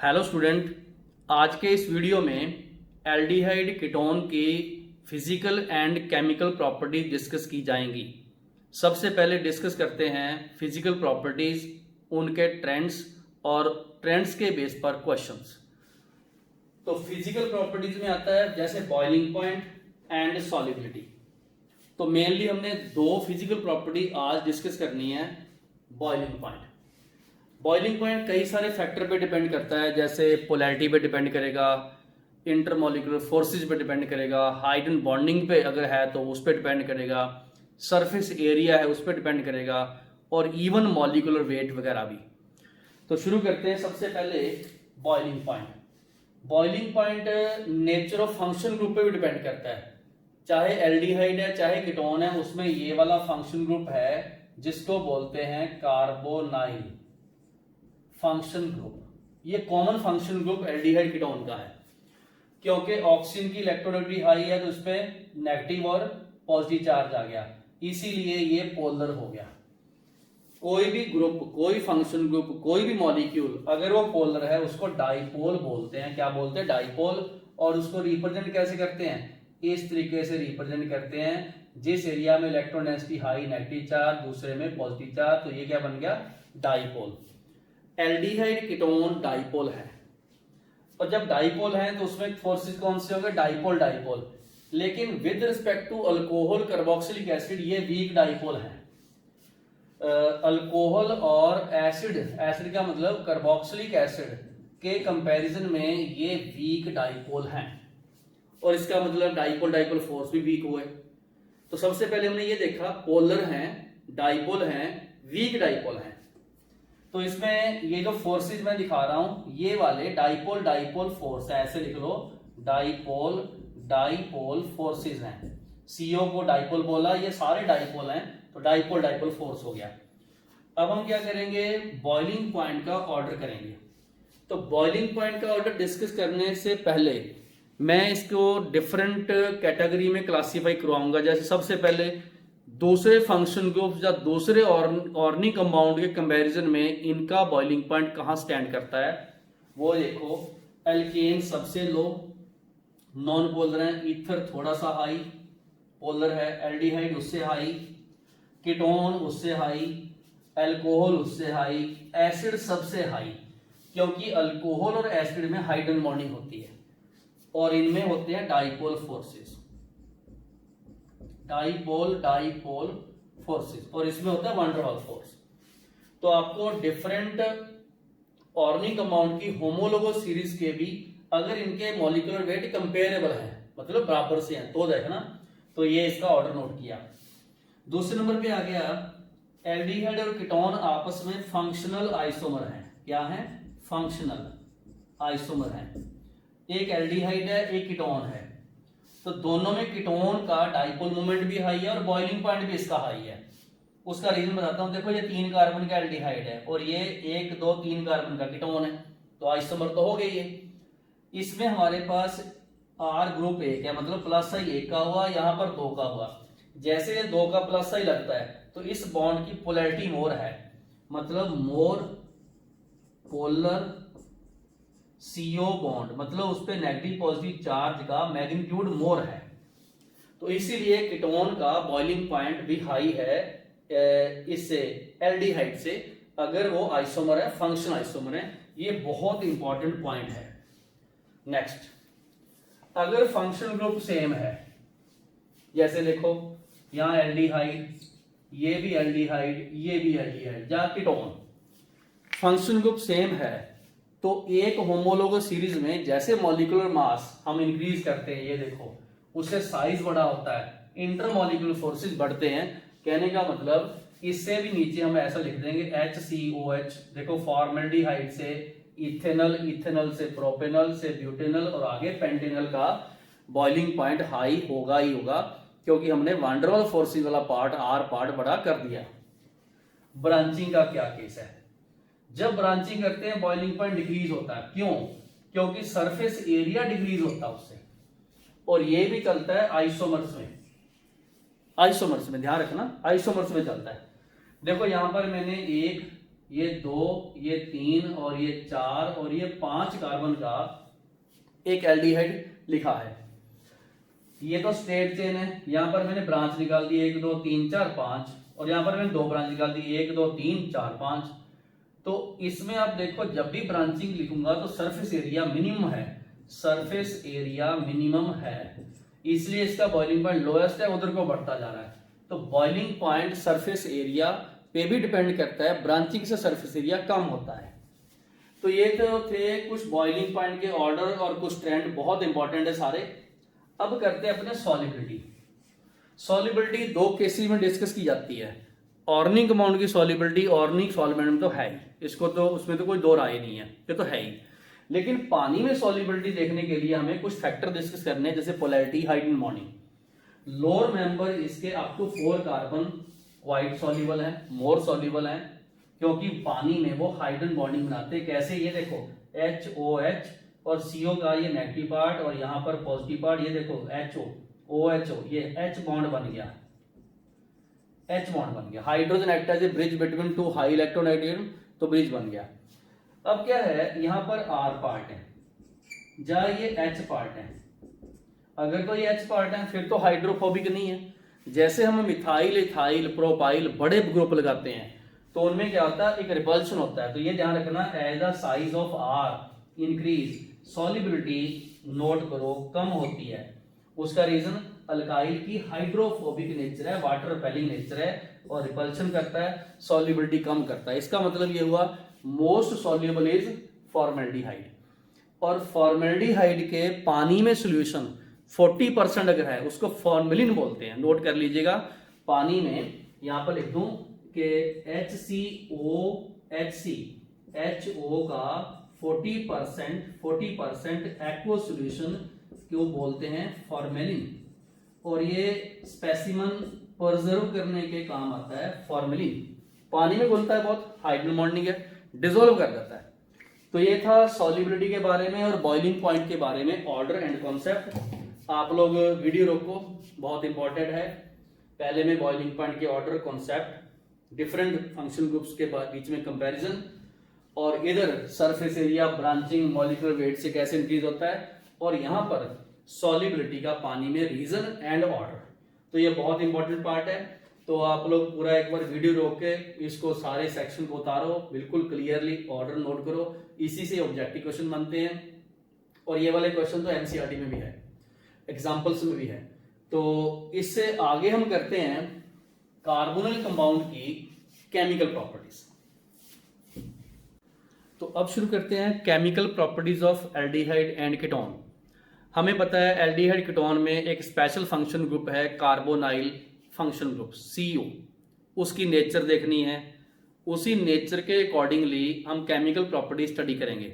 Hello student, आज के इस वीडियो में एल्डिहाइड कीटोन की physical and chemical properties discuss की जाएंगी। सबसे पहले डिस्कस करते हैं फिजिकल प्रॉपर्टीज, उनके ट्रेंड्स और ट्रेंड्स के बेस पर क्वेश्चंस। तो फिजिकल प्रॉपर्टीज में आता है जैसे बॉइलिंग पॉइंट एंड सॉल्युबिलिटी। तो मेनली हमने दो फिजिकल प्रॉपर्टी आज डिस्कस करनी है। बॉइलिंग पॉइंट कई सारे फैक्टर पे डिपेंड करता है, जैसे पोलैरिटी पे डिपेंड करेगा, इंटरमोलिकुलर फोर्सेज पे डिपेंड करेगा, हाइड्रोजन बॉन्डिंग पे अगर है तो उस पर डिपेंड करेगा, सरफेस एरिया है उस पर डिपेंड करेगा, और इवन मॉलिकुलर वेट वगैरह भी। तो शुरू करते हैं सबसे पहले boiling point. Boiling point nature of function group पे भी डिपेंड करता है। चाहे एल्डिहाइड है चाहे कीटोन है, उसमें ये वाला फंक्शन ग्रुप है जिसको बोलते हैं कार्बोनाइल फंक्शन ग्रुप। ये common function group aldehyde ketone का है, क्योंकि ऑक्सीजन की इलेक्ट्रोनेगेटिविटी हाई है तो उस पर नेगेटिव और पॉजिटिव चार्ज आ गया, इसीलिए ये पोलर हो गया। कोई भी ग्रुप, कोई फंक्शन ग्रुप, कोई भी मॉलिक्यूल अगर वो पोलर है उसको डाइपोल बोलते हैं। क्या बोलते हैं? डाइपोल। और उसको रिप्रेजेंट कैसे करते हैं? इस तरीके से रिप्रेजेंट करते हैं, जिस एरिया में electron density high negative charge, दूसरे में पॉजिटिव चार्ज, तो ये क्या बन गया? डाइपोल। एल्डिहाइड कीटोन डाइपोल है, और जब डाइपोल है तो उसमें फोर्सेस कौन से होंगे? Dipole dipole. लेकिन with respect to alcohol carboxylic acid ये वीक डाइपोल है। अल्कोहल और एसिड, एसिड का मतलब कार्बोक्सिलिक एसिड के कंपैरिजन में ये वीक डाइपोल हैं, और इसका मतलब डाइपोल डाइपोल फोर्स भी वीक हुए। तो सबसे पहले हमने ये देखा पोलर हैं, डाइपोल हैं, वीक डाइपोल हैं। तो इसमें ये जो फोर्सेज मैं दिखा रहा हूं ये वाले डाइपोल डाइपोल फोर्स है, ऐसे लिख लो, डाइपोल डाइपोल फोर्सेज हैं। सीओ को डाइपोल बोला, ये सारे डाइपोल हैं, तो डाइपोल डाइपोल फोर्स हो गया। अब हम क्या करेंगे? बॉइलिंग पॉइंट का ऑर्डर करेंगे। तो बॉइलिंग पॉइंट का ऑर्डर डिस्कस करने से पहले मैं इसको डिफरेंट कैटेगरी में क्लासीफाई करवाऊंगा। जैसे सबसे पहले दूसरे फंक्शन ग्रुप या दूसरे ऑर्गेनिक कंपाउंड के कंपैरिजन में इनका बॉइलिंग पॉइंट कहां स्टैंड करता है वो देखो। एल्केन सबसे लो, नॉन पोलर है, ईथर थोड़ा सा हाई पोलर है, एल्डिहाइड उससे हाई, कीटोन उससे हाई, अल्कोहल उससे हाई, एसिड सबसे हाई, क्योंकि अल्कोहल और एसिड में हाइड्रोजन बॉन्डिंग होती है और इनमें होते हैं dipole forces, dipole dipole forces, और इसमें होता है वन डर वाल फोर्स। तो आपको डिफरेंट ऑर्गेनिक कंपाउंड की होमोलोगस सीरीज के भी अगर इनके मॉलिक्यूलर वेट कंपेरेबल है, मतलब बराबर से हैं, तो देखना। तो ये इसका ऑर्डर नोट किया। दूसरे नंबर पे आ गया एल्डिहाइड और कीटोन आपस में फंक्शनल आइसोमर हैं। क्या है? फंक्शनल आइसोमर हैं। एक एल्डिहाइड है, एक कीटोन है, तो दोनों में कीटोन का डाइपोल मोमेंट भी हाई है और बॉइलिंग पॉइंट भी इसका हाई है। उसका रीजन बताता हूं। देखो ये 3 कार्बन का एल्डिहाइड है और ये 1 2 3 कार्बन का कीटोन है, तो आइसोमर तो हो गई है। इसमें हमारे पास आर ग्रुप 1 है, मतलब प्लस आई 1 का हुआ, यहां पर 2 का हुआ। जैसे ये 2 का प्लस आई लगता है तो इस बॉन्ड की पोलैरिटी मोर है, मतलब मोर पोलर सीओ बॉन्ड, मतलब उस पे नेगेटिव पॉजिटिव चार्ज का मैग्नीट्यूड मोर है। तो इसीलिए कीटोन का बॉइलिंग पॉइंट भी हाई है इससे, एल्डिहाइड से, अगर वो आइसोमर है, फंक्शनल आइसोमर है। ये बहुत इंपॉर्टेंट पॉइंट है। नेक्स्ट, अगर फंक्शनल ग्रुप सेम है, जैसे देखो यहां एल्डिहाइड, ये भी एल्डिहाइड, ये भी एल्डिहाइड या कीटोन, फंक्शनल ग्रुप सेम है, तो एक होमोलोगस सीरीज में जैसे मॉलिक्यूलर मास हम इंक्रीज करते हैं, ये देखो उससे साइज बड़ा होता है, इंटरमॉलिक्यूलर फोर्सेस बढ़ते हैं। कहने का मतलब इससे भी नीचे हम ऐसा लिख देंगे HCOH। देखो फॉर्मेल्डिहाइड से इथेनल, इथेनल से प्रोपेनल, से ब्यूटेनल और आगे पेंटेनल का बॉइलिंग पॉइंट हाई होगा ही होगा, क्योंकि हमने वन डर वाल फोर्सेस वाला पार्ट, आर पार्ट बड़ा कर दिया। ब्रांचिंग का क्या केस है? जब ब्रांचिंग करते हैं बॉइलिंग पॉइंट डिक्रीज होता है। क्यों? क्योंकि सरफेस एरिया डिक्रीज होता है उससे, और ये भी चलता है आइसोमर्स में। आइसोमर्स में ध्यान रखना, आइसोमर्स में चलता है। देखो यहां पर मैंने 1 ये 2, ये 3 और ये 4 और ये 5 कार्बन का एक एल्डिहाइड लिखा है। ये तो स्ट्रेट चेन है, यहां पर मैंने ब्रांच निकाल दी 1 2 3 4 5 और यहां पर मैंने 2 ब्रांच निकाल दी 1 2 3 4 5। तो इसमें आप देखो जब भी ब्रांचिंग लिखूंगा तो सरफेस एरिया मिनिमम है, सरफेस एरिया मिनिमम है, इसलिए इसका बॉइलिंग पॉइंट लोएस्ट है, उधर को बढ़ता जा रहा है। तो बॉइलिंग पॉइंट सरफेस एरिया पे भी डिपेंड करता है, ब्रांचिंग से सरफेस एरिया कम होता है। तो ये तो थे कुछ बॉइलिंग पॉइंट के ऑर्डर और कुछ ट्रेंड, बहुत इंपॉर्टेंट है सारे। अब करते हैं अपने सॉल्युबिलिटी। सॉल्युबिलिटी 2 केसेस में डिस्कस की जाती है। ऑर्निक कंपाउंड की सॉल्युबिलिटी ऑर्निक सॉल्वेंट में तो है ही, इसको तो उसमें तो कोई दो राय नहीं है, ये तो है ही। लेकिन पानी में सॉल्युबिलिटी देखने के लिए हमें कुछ फैक्टर डिस्कस करने हैं, जैसे polarity, height and bonding. Lower member इसके up to 4 carbon quite soluble है, मोर सॉल्युबल है, क्योंकि पानी में वो हाइड्रोजन बॉन्डिंग बनाते हैं। कैसे, ये देखो HOH और CO का ये नेगेटिव पार्ट और यहाँ पर पॉजिटिव पार्ट, ये देखो HO OHO, ये H बॉन्ड बन गया, H बॉन्ड बन गया। Hydrogen act as a bridge between 2 high electronegative, तो ब्रिज बन गया। अब क्या है, यहाँ पर R पार्ट है, जहाँ ये H पार्ट है। अगर तो ये H पार्ट है फिर तो हाइड्रोफोबिक नहीं है। जैसे हम मिथाइल, इथाइल, प्रोपाइल बड़े ग्रुप लगाते हैं तो उनमें क्या होता है, एक रिपल्शन होता है। तो ये ध्यान रखना, as the size of R increase solubility, note करो, कम होती है। उसका रीजन अल्काइल की हाइड्रोफोबिक नेचर है, वाटर रिपेलिंग नेचर है और रिपल्शन करता है, सॉल्युबिलिटी कम करता है। इसका मतलब ये हुआ मोस्ट सॉल्युबल इज फॉर्मेल्डिहाइड। और फॉर्मेल्डिहाइड के पानी में सॉल्यूशन 40% अगर है उसको फॉर्मेलिन बोलते हैं, नोट कर लीजिएगा। पानी में यहां पर लिख दूं कि HCOHC HO का 40% एक्वा सॉल्यूशन क्यों बोलते हैं, फॉर्मेलिन। और ये स्पेसिमन प्रिजर्व करने के काम आता है फॉर्मेलिन। पानी में घुलता है बहुत, हाइड्रोजन बॉन्डिंग है, डिसॉल्व कर देता है। तो ये था सॉल्युबिलिटी के बारे में और बॉइलिंग पॉइंट के बारे में ऑर्डर एंड कॉन्सेप्ट। आप लोग वीडियो रोको, बहुत इंपॉर्टेंट है। पहले में बॉइलिंग पॉइंट के order, concept, different function groups के बीच में कंपैरिजन, और इधर surface area, branching, molecular weight से कैसे इंक्रीज होता है, और यहां पर सॉल्युबिलिटी का पानी में रीजन एंड ऑर्डर। तो ये बहुत इंपॉर्टेंट पार्ट है। तो आप लोग पूरा एक बार वीडियो रोक के इसको सारे सेक्शन को उतारो, बिल्कुल क्लियरली ऑर्डर नोट करो, इसी से ऑब्जेक्टिव क्वेश्चन बनते हैं। और ये वाले क्वेश्चन तो एनसीईआरटी में भी है, एग्जाम्पल्स में भी है। तो इससे आगे हम करते हैं कार्बोनिल कंपाउंड की केमिकल प्रॉपर्टीज। तो अब शुरू करते हैं chemical properties of aldehyde and ketone. हमें पता है एल्डिहाइड कीटोन में एक स्पेशल फंक्शन ग्रुप है कार्बोनाइल फंक्शन ग्रुप CO। उसकी नेचर देखनी है, उसी नेचर के अकॉर्डिंगली हम केमिकल प्रॉपर्टी स्टडी करेंगे।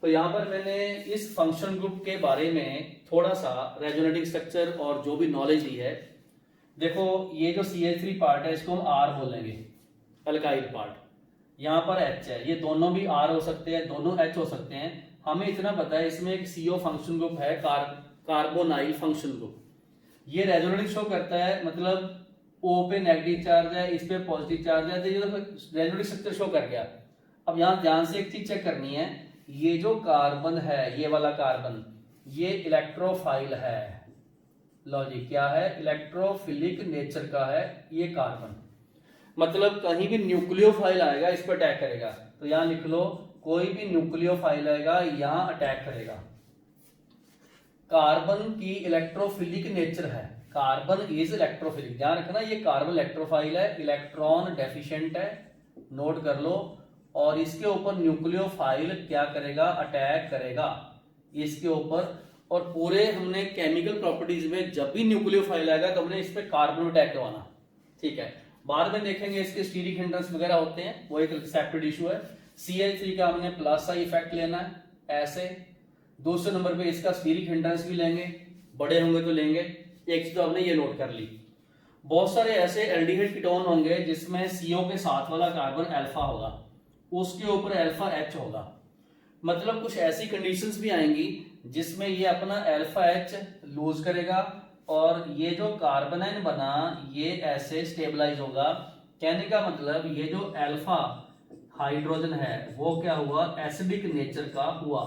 तो यहां पर मैंने इस फंक्शन ग्रुप के बारे में थोड़ा सा रेजोनेटिंग स्ट्रक्चर और जो भी नॉलेज ली है। देखो ये जो CH3 पार्ट है इसको हम R बोलेंगे, अल्काइल पार्ट। यहाँ पर H है, ये दोनों भी R हो सकते हैं, दोनों H हो सकते हैं। हमें इतना पता है इसमें एक CO फंक्शन ग्रुप है, कार्बोनाइल फंक्शन ग्रुप। ये रेजोनेटिंग शो करता है, मतलब O पे नेगेटिव चार्ज है, इस पे पॉजिटिव चार्ज है, तो ये रेजोनेटिंग स्ट्रक्चर शो कर गया। अब यहाँ ध्यान से एक चीज चेक करनी है, ये जो कार्बन है, ये वाला कार्बन, ये इलेक्ट्रोफाइल है। लो जी, क्या है, इलेक्ट्रोफिलिक नेचर का है ये कार्बन। मतलब कहीं भी न्यूक्लियोफाइल आएगा इस पर अटैक करेगा। तो यहां लिख लो, कोई भी न्यूक्लियोफाइल आएगा यहां अटैक करेगा। कार्बन की इलेक्ट्रोफिलिक नेचर है, कार्बन इज इलेक्ट्रोफिलिक। ध्यान रखना, ये कार्बन इलेक्ट्रोफाइल है, इलेक्ट्रॉन डेफिशिएंट है, नोट कर लो। और इसके ऊपर न्यूक्लियोफाइल क्या करेगा, अटैक करेगा इसके ऊपर। और पूरे हमने केमिकल प्रॉपर्टीज में जब भी न्यूक्लियोफाइल आएगा तो हमने इस पे कार्बन अटैक करवाना, ठीक है। बाद में देखेंगे इसके स्टीरिक हिंड्रेंस वगैरह होते हैं, वो एक सेपरेट इशू है। CH3 का हमने प्लस का इफेक्ट लेना है ऐसे। दूसरे नंबर पे इसका स्टीरिक हिंड्रेंस भी लेंगे, बड़े होंगे तो लेंगे। एक चीज तो हमने ये नोट कर ली। बहुत सारे ऐसे एल्डिहाइड कीटोन होंगे जिसमें CO के साथ वाला कार्बन अल्फा होगा, उसके ऊपर अल्फा H होगा। मतलब कुछ ऐसी कंडीशंस भी आएंगी जिसमें ये अपना अल्फा H लूज करेगा और ये जो कार्बोनाइन बना ये ऐसे स्टेबलाइज होगा। कहने का मतलब ये जो अल्फा हाइड्रोजन है वो क्या हुआ, एसिडिक नेचर का हुआ।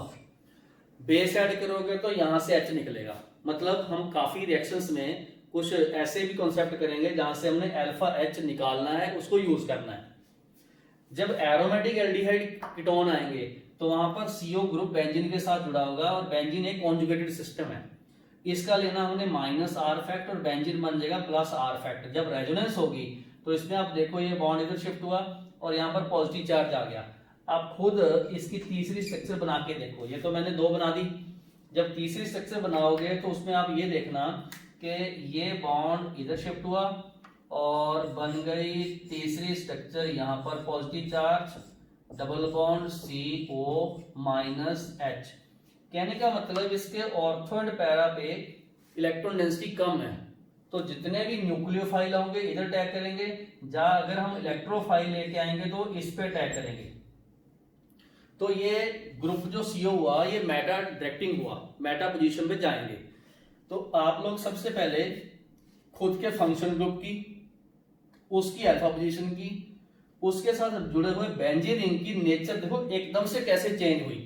बेस ऐड करोगे तो यहां से H निकलेगा। मतलब हम काफी रिएक्शंस में कुछ ऐसे भी कॉन्सेप्ट करेंगे जहां से हमने अल्फा H निकालना है, उसको यूज करना है। जब एरोमेटिक एल्डिहाइड कीटोन आएंगे तो वहां पर CO ग्रुप बेंजीन के साथ जुड़ा होगा, और बेंजीन एक कॉन्जुगेटेड सिस्टम है। इसका लेना हमने -R फैक्ट और बेंजीन बन जाएगा +R फैक्ट। जब रेजोनेंस होगी तो इसमें आप देखो ये बॉन्ड इधर शिफ्ट हुआ और यहाँ पर पॉजिटिव चार्ज आ गया। आप खुद इसकी तीसरी स्ट्रक्चर बना के देखो, ये तो मैंने 2 बना दी। जब तीसरी स्ट्रक्चर बनाओगे तो उसमें आप ये देखना कि ये बॉन्ड इधर शिफ्ट हुआ और बन गई तीसरी स्ट्रक्चर यहाँ पर positive charge, double bond CO-H। कहने का मतलब इसके ऑर्थो एंड पैरा पे इलेक्ट्रॉन डेंसिटी कम है, तो जितने भी न्यूक्लियोफाइल होंगे इधर अटैक करेंगे, जहां अगर हम इलेक्ट्रोफाइल लेके आएंगे तो इस पे अटैक करेंगे। तो ये ग्रुप जो CO हुआ ये मेटा डायरेक्टिंग हुआ, मेटा पोजीशन पे जाएंगे। तो आप लोग सबसे पहले खुद के फंक्शन ग्रुप की, उसकी अल्फा पोजीशन की, उसके साथ जुड़े हुए बेंजीन रिंग की नेचर देखो एकदम से कैसे चेंज हुई।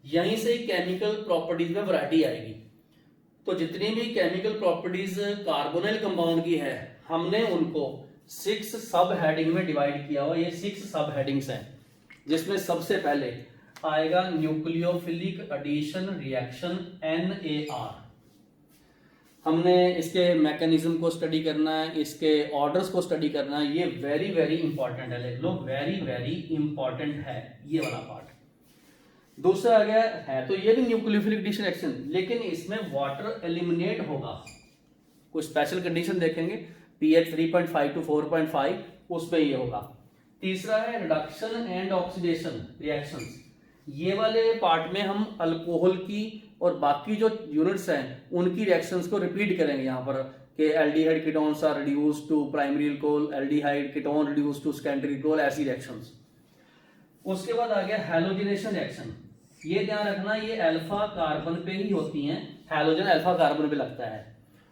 यहीं से ही केमिकल प्रॉपर्टीज में वैरायटी आएगी। तो जितनी भी केमिकल प्रॉपर्टीज कार्बोनिल कंपाउंड की है हमने उनको 6 सब हेडिंग में डिवाइड किया हुआ। ये 6 सब हेडिंग्स हैं, जिसमें सबसे पहले आएगा न्यूक्लियोफिलिक एडिशन रिएक्शन NAR। हमने इसके मैकेनिज्म को स्टडी करना है, इसके ऑर्डर्स को स्टडी करना है। ये वेरी वेरी इंपॉर्टेंट है, लिख लो, वेरी वेरी इंपॉर्टेंट है ये वाला पार्ट। दूसरा आ गया है तो ये भी न्यूक्लियोफिलिक एडिशन रिएक्शन, लेकिन इसमें वाटर एलिमिनेट होगा। कुछ स्पेशल कंडीशन देखेंगे, pH 3.5 to 4.5 उस पे ये होगा। तीसरा है रिडक्शन एंड ऑक्सीडेशन रिएक्शंस। ये वाले पार्ट में हम अल्कोहल की और बाकी जो यूनिट्स हैं उनकी रिएक्शंस को रिपीट करेंगे यहाँ पर, कि aldehyde ketones are reduced to primary alcohol, aldehyde ketone reduced to secondary alcohol, ऐसी रिएक्शंस। उसके बाद आ गया हैलोजिनेशन रिएक्शन। ये ध्यान रखना ये अल्फा कार्बन पे ही होती हैं, हैलोजन अल्फा कार्बन पे लगता है।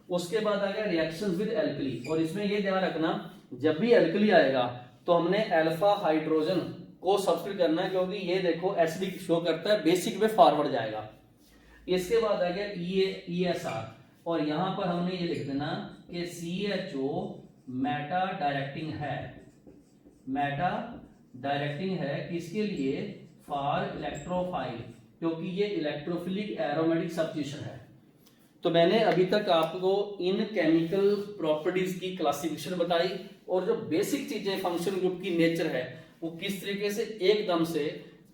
उसके बाद आ गया रिएक्शन विद एल्कली, और इसमें ये ध्यान रखना जब भी एल्कली आएगा तो हमने अल्फा हाइड्रोजन को सब्स्टिट्यूट करना है, क्योंकि ये देखो एसिडिक शो करता है, बेसिक में फॉरवर्ड जाएगा। इसके बाद आ गया ESR, और यहां पर हमने ये लिख देना कि CHO मेटा डायरेक्टिंग है। मेटा डायरेक्टिंग है किसके लिए, फॉर इलेक्ट्रोफाइल, क्योंकि ये इलेक्ट्रोफिलिक एरोमेटिक सब्स्टिट्यूशन है। तो मैंने अभी तक आपको इन केमिकल प्रॉपर्टीज की क्लासिफिकेशन बताई, और जो बेसिक चीजें फंक्शन ग्रुप की नेचर है वो किस तरीके से एकदम से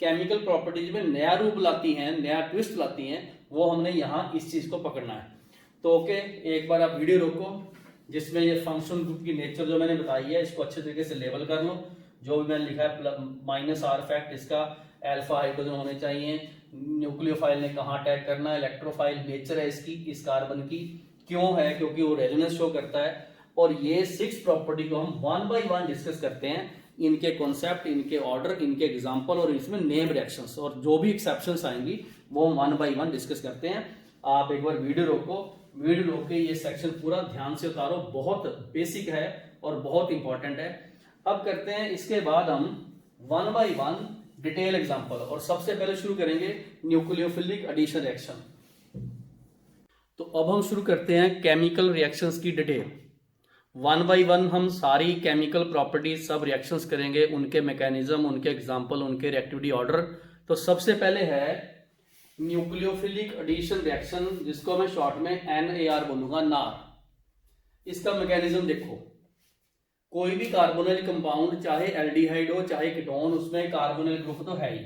केमिकल प्रॉपर्टीज में नया रूप लाती हैं, नया ट्विस्ट लाती हैं, वो हमने यहाँ इस चीज को पकड़ना है। तो ओके, एक बार आप वीडियो रोको, जिसमें ये फंक्शन ग्रुप की नेचर जो मैंने बताई है इसको अच्छे तरीके से लेबल कर लो। जो भी मैंने लिखा है -R फैक्ट, इसका अल्फा हाइड्रोजन होने चाहिए, न्यूक्लियोफाइल ने कहाँ अटैक करना है, इलेक्ट्रोफाइल नेचर है इसकी, इस कार्बन की क्यों है, क्योंकि वो रेजोनेंस शो करता है। और ये 6 प्रॉपर्टी को हम 1 by 1 डिस्कस करते हैं, इनके कॉन्सेप्ट, इनके ऑर्डर, इनके एग्जांपल और इसमें नेम रिएक्शंस, और जो भी एक्सेप्शंस आएंगी वो 1 by 1 डिस्कस करते हैं। आप एक बार वीडियो रोको, वीडियो रोक के ये सेक्शन पूरा ध्यान से उतारो, बहुत बेसिक है और बहुत इंपॉर्टेंट है। अब करते हैं इसके बाद हम 1 by 1 डिटेल एग्जांपल, और सबसे पहले शुरू करेंगे न्यूक्लियोफिलिक एडिशन रिएक्शन। तो अब हम शुरू करते हैं केमिकल रिएक्शंस की डिटेल। 1 by 1 हम सारी केमिकल प्रॉपर्टीज, सब रिएक्शंस करेंगे, उनके मैकेनिज्म, उनके एग्जांपल, उनके रिएक्टिविटी ऑर्डर। तो सबसे पहले है न्यूक्लियोफिलिक एडिशन रिएक्शन, जिसको मैं शॉर्ट में NAR बोलूंगा, नार। इसका मैकेनिज्म देखो, कोई भी कार्बोनिल कंपाउंड, चाहे एल्डिहाइड हो चाहे कीटोन, उसमें कार्बोनिल ग्रुप तो है ही,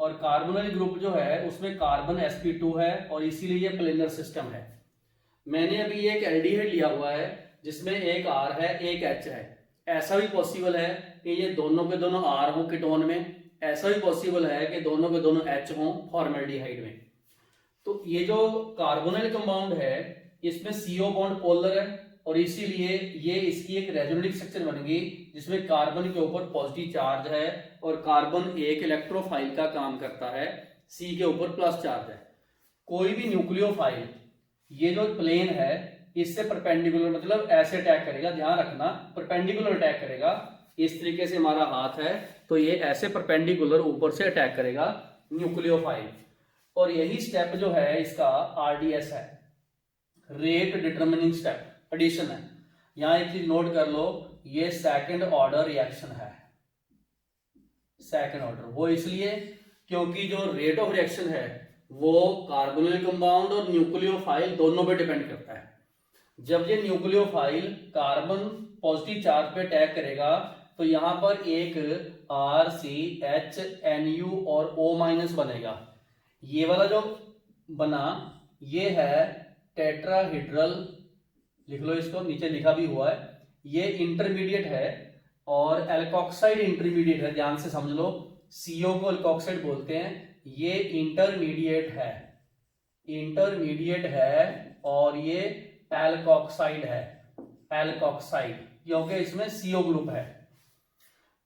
और कार्बोनिल ग्रुप जो है उसमें कार्बन sp2 है, और इसीलिए ये प्लेनर सिस्टम है। मैंने अभी एक एल्डिहाइड लिया हुआ है जिसमें एक R है एक H है। ऐसा भी पॉसिबल है कि ये दोनों के दोनों R हो कीटोन में, ऐसा भी पॉसिबल है कि दोनों के दोनों H हो फॉर्मेल्डिहाइड में। तो ये जो कार्बोनिल कंपाउंड है इसमें CO बॉन्ड पोलर है, और इसीलिए ये इसकी एक रेजोनेटिक स्ट्रक्चर बन गई, जिसमें कार्बन के ऊपर पॉजिटिव चार्ज है और कार्बन एक इलेक्ट्रोफाइल का काम करता है, C के ऊपर प्लस चार्ज है। कोई भी न्यूक्लियोफाइल ये जो प्लेन है इससे परपेंडिकुलर, मतलब ऐसे अटैक करेगा, ध्यान रखना परपेंडिकुलर अटैक करेगा। इस तरीके से हमारा हाथ है तो ये ऐसे परपेंडिकुलर ऊपर से अटैक करेगा न्यूक्लियोफाइल। और यही स्टेप जो है इसका आरडीएस है, रेट डिटरमिनिंग स्टेप, एडिशन है। यहां एक चीज नोट कर लो, ये सेकंड ऑर्डर रिएक्शन है। सेकंड ऑर्डर वो इसलिए क्योंकि जो रेट ऑफ रिएक्शन है वो कार्बोनिल कंपाउंड और न्यूक्लियोफाइल दोनों पे डिपेंड करता है। जब ये न्यूक्लियोफाइल कार्बन पॉजिटिव चार्ज पे अटैक करेगा तो यहां पर एक RCHNU और O- बनेगा। ये वाला जो बना ये है टेट्राहीड्रल, लिख लो इसको, नीचे लिखा भी हुआ है, ये इंटरमीडिएट है और एल्कोक्साइड इंटरमीडिएट है, ध्यान से समझ लो। CO को एल्कोक्साइड बोलते हैं, ये इंटरमीडिएट है, इंटरमीडिएट है और ये एल्कोक्साइड है, एल्कोक्साइड, क्योंकि इसमें CO ग्रुप है।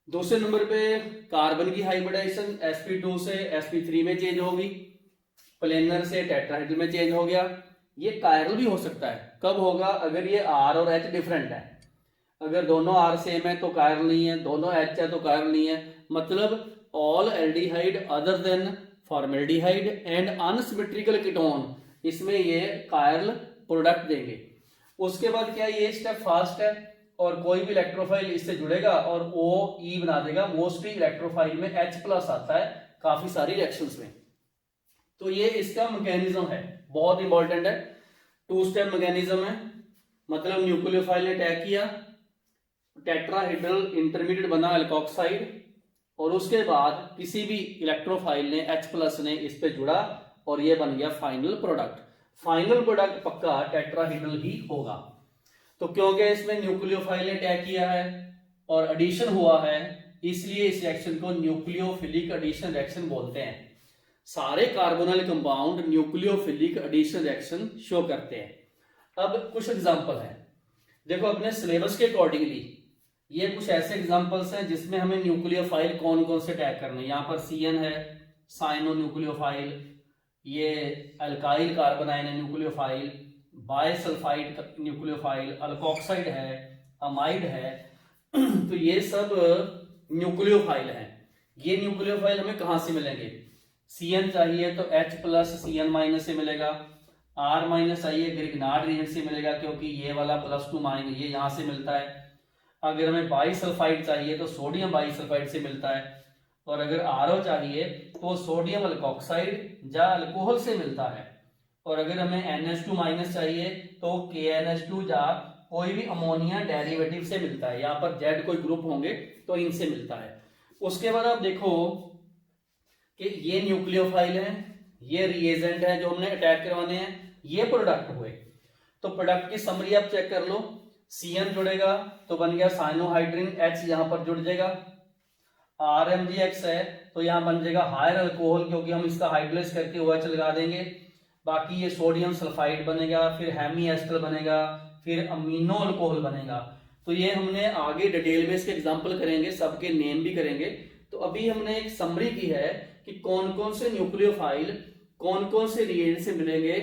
दूसरे नंबर पे कार्बन की हाइब्रिडाइजेशन sp2 से sp3 में चेंज होगी, प्लेनर से टेट्राहेड्रल में चेंज हो गया। ये कायरल भी हो सकता है, कब होगा? अगर ये R और H डिफरेंट है। अगर दोनों R सेम है तो कायरल नहीं है, दोनों H है तो कायरल नहीं है। मतलब all aldehyde other than formaldehyde and unsymmetrical ketone, इसमें ये कायरल प्रोडक्ट देंगे। उसके बाद क्या, ये स्टेप फास्ट है और कोई भी इलेक्ट्रोफाइल इससे जुड़ेगा और OE बना देगा। मोस्टली इलेक्ट्रोफाइल में H+ आता है काफी सारी रिएक्शंस में। तो ये इसका मैकेनिज्म है, बहुत इंपॉर्टेंट है। 2 स्टेप मैकेनिज्म है, मतलब न्यूक्लियोफाइल ने अटैक किया, टेट्राहीड्रल इंटरमीडिएट बना एल्कोक्साइड, और उसके बाद किसी भी इलेक्ट्रोफाइल ने H+ ने इस पे जुड़ा और ये बन गया फाइनल प्रोडक्ट। फाइनल प्रोडक्ट पक्का टेट्राहीड्रल ही होगा। तो क्योंकि इसमें न्यूक्लियोफाइल ने अटैक किया है और एडिशन हुआ है, इसलिए इस रिएक्शन को न्यूक्लियोफिलिक एडिशन रिएक्शन बोलते हैं। सारे carbonyl compound nucleophilic addition reaction show करते हैं। अब कुछ एग्जांपल हैं, देखो अपने सिलेबस के अकॉर्डिंगली ये कुछ ऐसे एग्जांपल्स हैं जिसमें हमें न्यूक्लियोफाइल कौन कौन से अटैक करने हैं। यहाँ पर CN है, साइनो न्यूक्लियोफाइल, ये अल्काइल कार्बोनाइन है न्यूक्लियोफाइल, बायसल्फाइड न्यूक्लियोफाइल, अल्कोक्साइड है, अमाइड है। तो ये सब न्यूक्लियोफाइल हैं। ये न्यूक्लियोफाइल हमें कहां से मिलेंगे? CN चाहिए तो H+ CN- से मिलेगा, R- चाहिए ग्रिग्नार्ड रीजन से मिलेगा क्योंकि ये वाला +2- ये यहां से मिलता है। अगर हमें बाइसल्फाइड चाहिए तो सोडियम बाइसल्फाइड से मिलता है, और अगर RO चाहिए तो सोडियम अल्कोक्साइड या अल्कोहल से मिलता है, और अगर हमें NH2- चाहिए तो KNH2 या कोई भी अमोनिया डेरिवेटिव से मिलता है। यहाँ पर Z कोई ग्रुप होंगे तो इनसे मिलता है। उसके बाद आप देखो कि ये न्यूक्लियोफाइल है, ये रिएजेंट है जो हमने अटैक करवाने हैं, ये प्रोडक्ट हुए। तो प्रोडक्ट की समरी आप चेक कर लो, CN जुड़ेगा तो बन गया साइनोहाइड्रिन, H यहां पर जुड़ जाएगा, RMgX है तो यहां बन जाएगा हायर अल्कोहल क्योंकि हम इसका हाइड्रोलाइज करके OH लगा देंगे। बाकी ये सोडियम सल्फाइड बनेगा, फिर हेमी एस्टर बनेगा, फिर अमीनो अल्कोहल बनेगा। तो ये हमने आगे डिटेल में इसके एग्जांपल करेंगे, सबके नेम भी करेंगे। तो अभी हमने एक समरी की है कि कौन कौन से न्यूक्लियोफाइल कौन कौन से रिएजेंट से मिलेंगे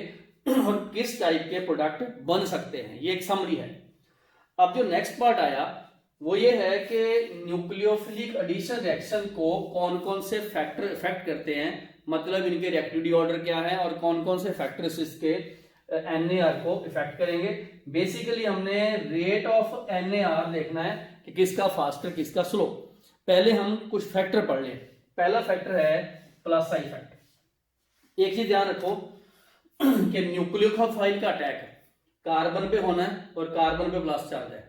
और किस टाइप के प्रोडक्ट बन सकते हैं, ये एक समरी है। अब जो नेक्स्ट पार्ट आया वो ये है कि न्यूक्लियोफिलिक एडिशन रिएक्शन को कौन कौन से फैक्टर इफेक्ट करते हैं, मतलब इनके रिएक्टिविटी ऑर्डर क्या है और कौन कौन से फैक्टर्स इसके NAR को इफेक्ट करेंगे। बेसिकली हमने रेट ऑफ NAR देखना है कि किसका फास्टर किसका स्लो। पहले हम कुछ फैक्टर पढ़ लें। पहला फैक्टर है प्लस इफेक्ट। एक चीज ध्यान रखो कि न्यूक्लियोफाइल का अटैक कार्बन पे होना है और कार्बन पे प्लस चार्ज है,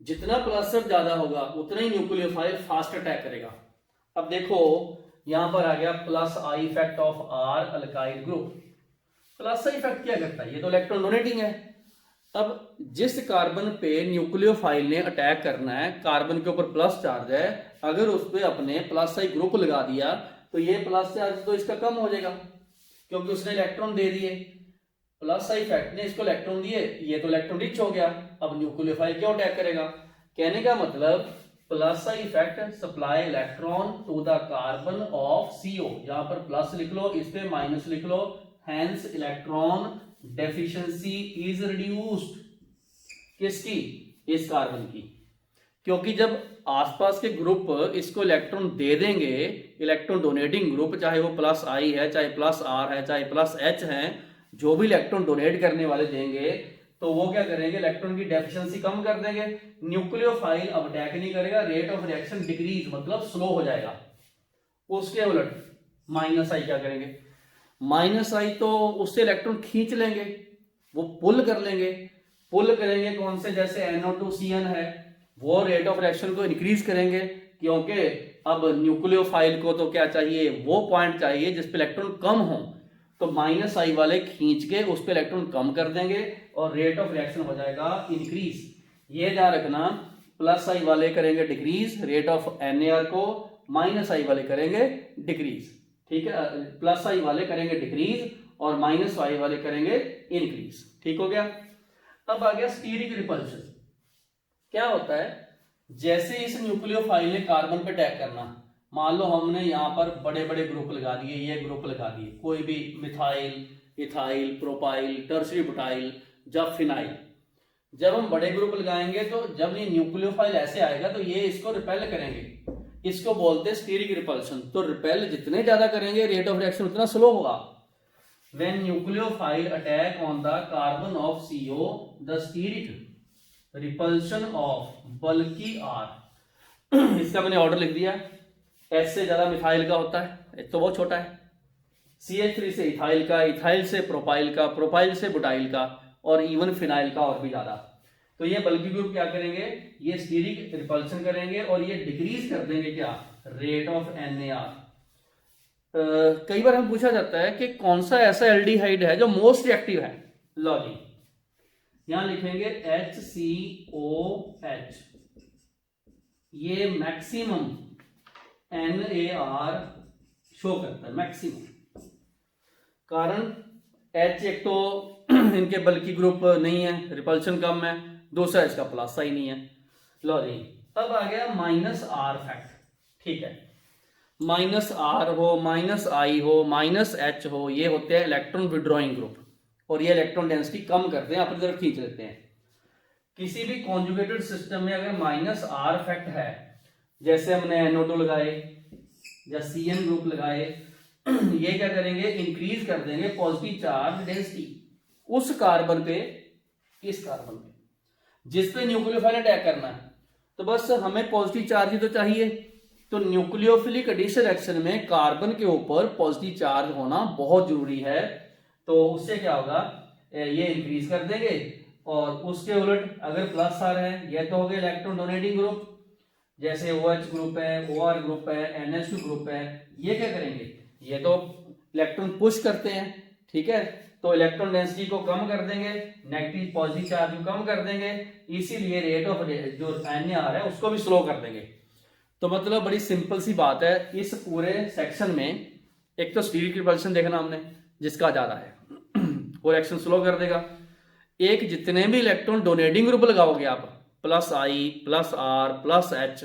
जितना प्लस चार्ज ज्यादा होगा उतना ही न्यूक्लियोफाइल फास्ट अटैक करेगा। अब देखो यहां पर आ गया plus I effect of R alkyl group. Plus I effect क्या करता है? ये तो इलेक्ट्रॉन डोनेटिंग है। अब जिस कार्बन पे न्यूक्लियोफाइल ने अटैक करना है, कार्बन के ऊपर प्लस चार्ज है, अगर उस पर अपने प्लस आई ग्रुप लगा दिया तो ये प्लस चार्ज तो इसका कम हो जाएगा क्योंकि उसने इलेक्ट्रॉन दे दिए। प्लस आई इफेक्ट ने इसको इलेक्ट्रॉन दिए, ये तो इलेक्ट्रॉन रिच हो गया। अब न्यूक्लियोफाइल क्यों अटैक करेगा? कहने का मतलब plus I effect supply electron to the carbon of CO। यहां पर प्लस लिख लो, इस पे माइनस लिख लो, hence electron deficiency is reduced. किसकी? इस कार्बन की। क्योंकि जब आसपास के ग्रुप इसको इलेक्ट्रॉन दे देंगे, इलेक्ट्रॉन डोनेटिंग ग्रुप, चाहे वो प्लस आई है, चाहे प्लस आर है, चाहे प्लस एच है, जो भी इलेक्ट्रॉन डोनेट करने वाले देंगे, तो वो क्या करेंगे, इलेक्ट्रॉन की डेफिशिएंसी कम कर देंगे। न्यूक्लियोफाइल अब अटैक नहीं करेगा, रेट ऑफ रिएक्शन डिक्रीज मतलब स्लो हो जाएगा। उसके उलट माइनस आई क्या करेंगे, माइनस आई तो उससे इलेक्ट्रॉन खींच लेंगे, वो पुल कर लेंगे। पुल करेंगे कौन से, जैसे NO2CN है, वो रेट ऑफ रिएक्शन को इंक्रीज करेंगे, क्योंकि अब न्यूक्लियोफाइल को तो क्या चाहिए, वो पॉइंट चाहिए जिस पे इलेक्ट्रॉन कम हो, तो माइनस आई वाले खींच के उस पे इलेक्ट्रॉन कम कर देंगे और रेट ऑफ रिएक्शन हो जाएगा इंक्रीज। ये ध्यान रखना, प्लस आई वाले करेंगे डिक्रीज रेट ऑफ NAR को, माइनस आई वाले करेंगे डिक्रीज, ठीक है, प्लस आई वाले करेंगे डिक्रीज और माइनस आई वाले करेंगे इंक्रीज। ठीक हो गया। अब आ गया स्टीरिक रिपल्शन। क्या होता है, जैसे इस न्यूक्लियोफाइल ने कार्बन पे अटैक करना, मान लो हमने यहाँ पर बड़े बड़े ग्रुप लगा दिए, ये ग्रुप लगा दिए, कोई भी methyl, ethyl, propyl, tertiary butyl, जब फिनाइल, जब हम बड़े ग्रुप लगाएंगे तो जब ये न्यूक्लियोफाइल ऐसे आएगा तो ये इसको रिपेल करेंगे, इसको बोलते हैं स्टीरिक रिपल्शन। तो रिपेल जितने ज्यादा करेंगे रेट ऑफ रिएक्शन उतना स्लो होगा। When nucleophile attack on the carbon of CO, the steric repulsion of bulky R, इसका मैंने ऑर्डर लिख दिया, H से ज्यादा मिथाइल का होता है, H तो बहुत छोटा है, CH3 से इथाइल का, इथाइल से प्रोपाइल का, प्रोपाइल से बुटाइल का और इवन फिनाइल का और भी ज्यादा। तो ये बल्कि ग्रुप क्या करेंगे, ये स्टीरिक रिपल्शन करेंगे और ये डिक्रीज कर देंगे क्या, रेट ऑफ NAR। कई बार हम पूछा जाता है कि कौन सा ऐसा एल्डिहाइड है जो मोस्ट रिएक्टिव है। लो जी, यहां लिखेंगे HCOH, ये मैक्सिमम NAR शो करता है, मैक्सिमम। कारण H एक तो इनके बल्कि ग्रुप नहीं है, रिपल्शन कम है, दूसरा इसका प्लस ही नहीं है। लो जी, अब आ गया माइनस आर फैक्ट। ठीक है, माइनस आर हो, माइनस आई हो, माइनस एच हो, ये होते हैं इलेक्ट्रॉन विड्रॉइंग ग्रुप और ये इलेक्ट्रॉन डेंसिटी कम करते हैं, अपनी तरफ खींच लेते हैं। किसी भी कॉन्जुगेटेड सिस्टम में अगर माइनस आर फैक्ट है, जैसे हमने NO2 लगाए या CN ग्रुप लगाए, ये क्या करेंगे, इंक्रीज कर देंगे पॉजिटिव चार्ज डेंसिटी उस कार्बन पे, इस कार्बन पे जिस पे न्यूक्लियोफाइल अटैक करना है। तो बस हमें पॉजिटिव चार्ज ही तो चाहिए, तो न्यूक्लियोफिलिक एडिशन रिएक्शन में कार्बन के ऊपर पॉजिटिव चार्ज होना बहुत जरूरी है। तो उससे क्या होगा, ये इंक्रीज कर देंगे। और उसके उलट अगर प्लस आर है, ये तो हो गए इलेक्ट्रॉन डोनेटिंग ग्रुप, जैसे OH ग्रुप है, OR ग्रुप है, NH2 ग्रुप है, ये क्या करेंगे, ये तो इलेक्ट्रॉन पुश करते हैं, ठीक है, तो इलेक्ट्रॉन डेंसिटी को कम कर देंगे, नेगेटिव पॉजिटिव चार्ज को कम कर देंगे, इसीलिए रेट ऑफ जो NAR है उसको भी स्लो कर देंगे। तो मतलब बड़ी सिंपल सी बात है, इस पूरे सेक्शन में एक तो स्टीरिक रिपल्शन देखना हमने, जिसका ज्यादा है वो रिएक्शन स्लो कर देगा। एक जितने भी इलेक्ट्रॉन डोनेटिंग ग्रुप लगाओगे आप, plus I, plus R, plus H,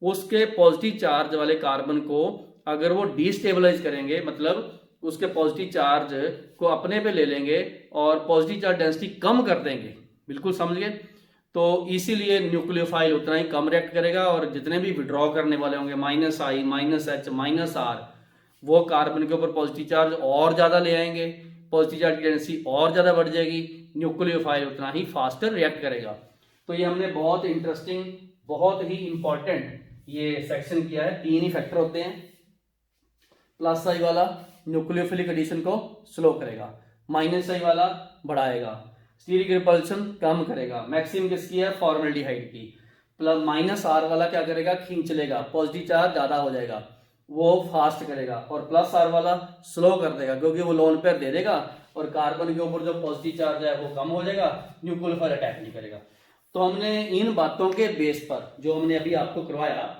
उसके पॉजिटिव चार्ज वाले कार्बन को अगर वो डिस्टेबलाइज करेंगे, मतलब उसके पॉजिटिव चार्ज को अपने पे ले लेंगे और पॉजिटिव चार्ज डेंसिटी कम कर देंगे, बिल्कुल समझिए। तो इसीलिए न्यूक्लियोफाइल उतना ही कम रिएक्ट करेगा और जितने भी विड्रॉ करने वाले होंगे minus I, minus H, minus R, वो कार्बन के ऊपर पॉजिटिव चार्ज और ज्यादा ले आएंगे, पॉजिटिव चार्ज की डेंसिटी और ज्यादा बढ़ जाएगी, न्यूक्लियोफाइल उतना ही फास्टर रिएक्ट करेगा। तो ये हमने बहुत इंटरेस्टिंग, बहुत ही इंपॉर्टेंट ये सेक्शन किया है। तीन ही फैक्टर होते हैं, प्लस आई वाला न्यूक्लियोफिलिक एडिशन को स्लो करेगा, माइनस आई वाला बढ़ाएगा, स्टीरिक रिपल्शन कम करेगा, मैक्सिमम किसकी है, फॉर्मल्डिहाइड की, प्लस माइनस आर वाला क्या करेगा, खींच लेगा, पॉजिटिव चार्ज ज्यादा हो जाएगा, वो फास्ट करेगा, और प्लस आर वाला स्लो कर देगा, क्योंकि वो लोन पेयर दे देगा और कार्बन के ऊपर जो पॉजिटिव चार्ज है वो कम हो जाएगा, न्यूक्लियोफाइल अटैक नहीं करेगा। तो हमने इन बातों के बेस पर जो हमने अभी आपको करवाया,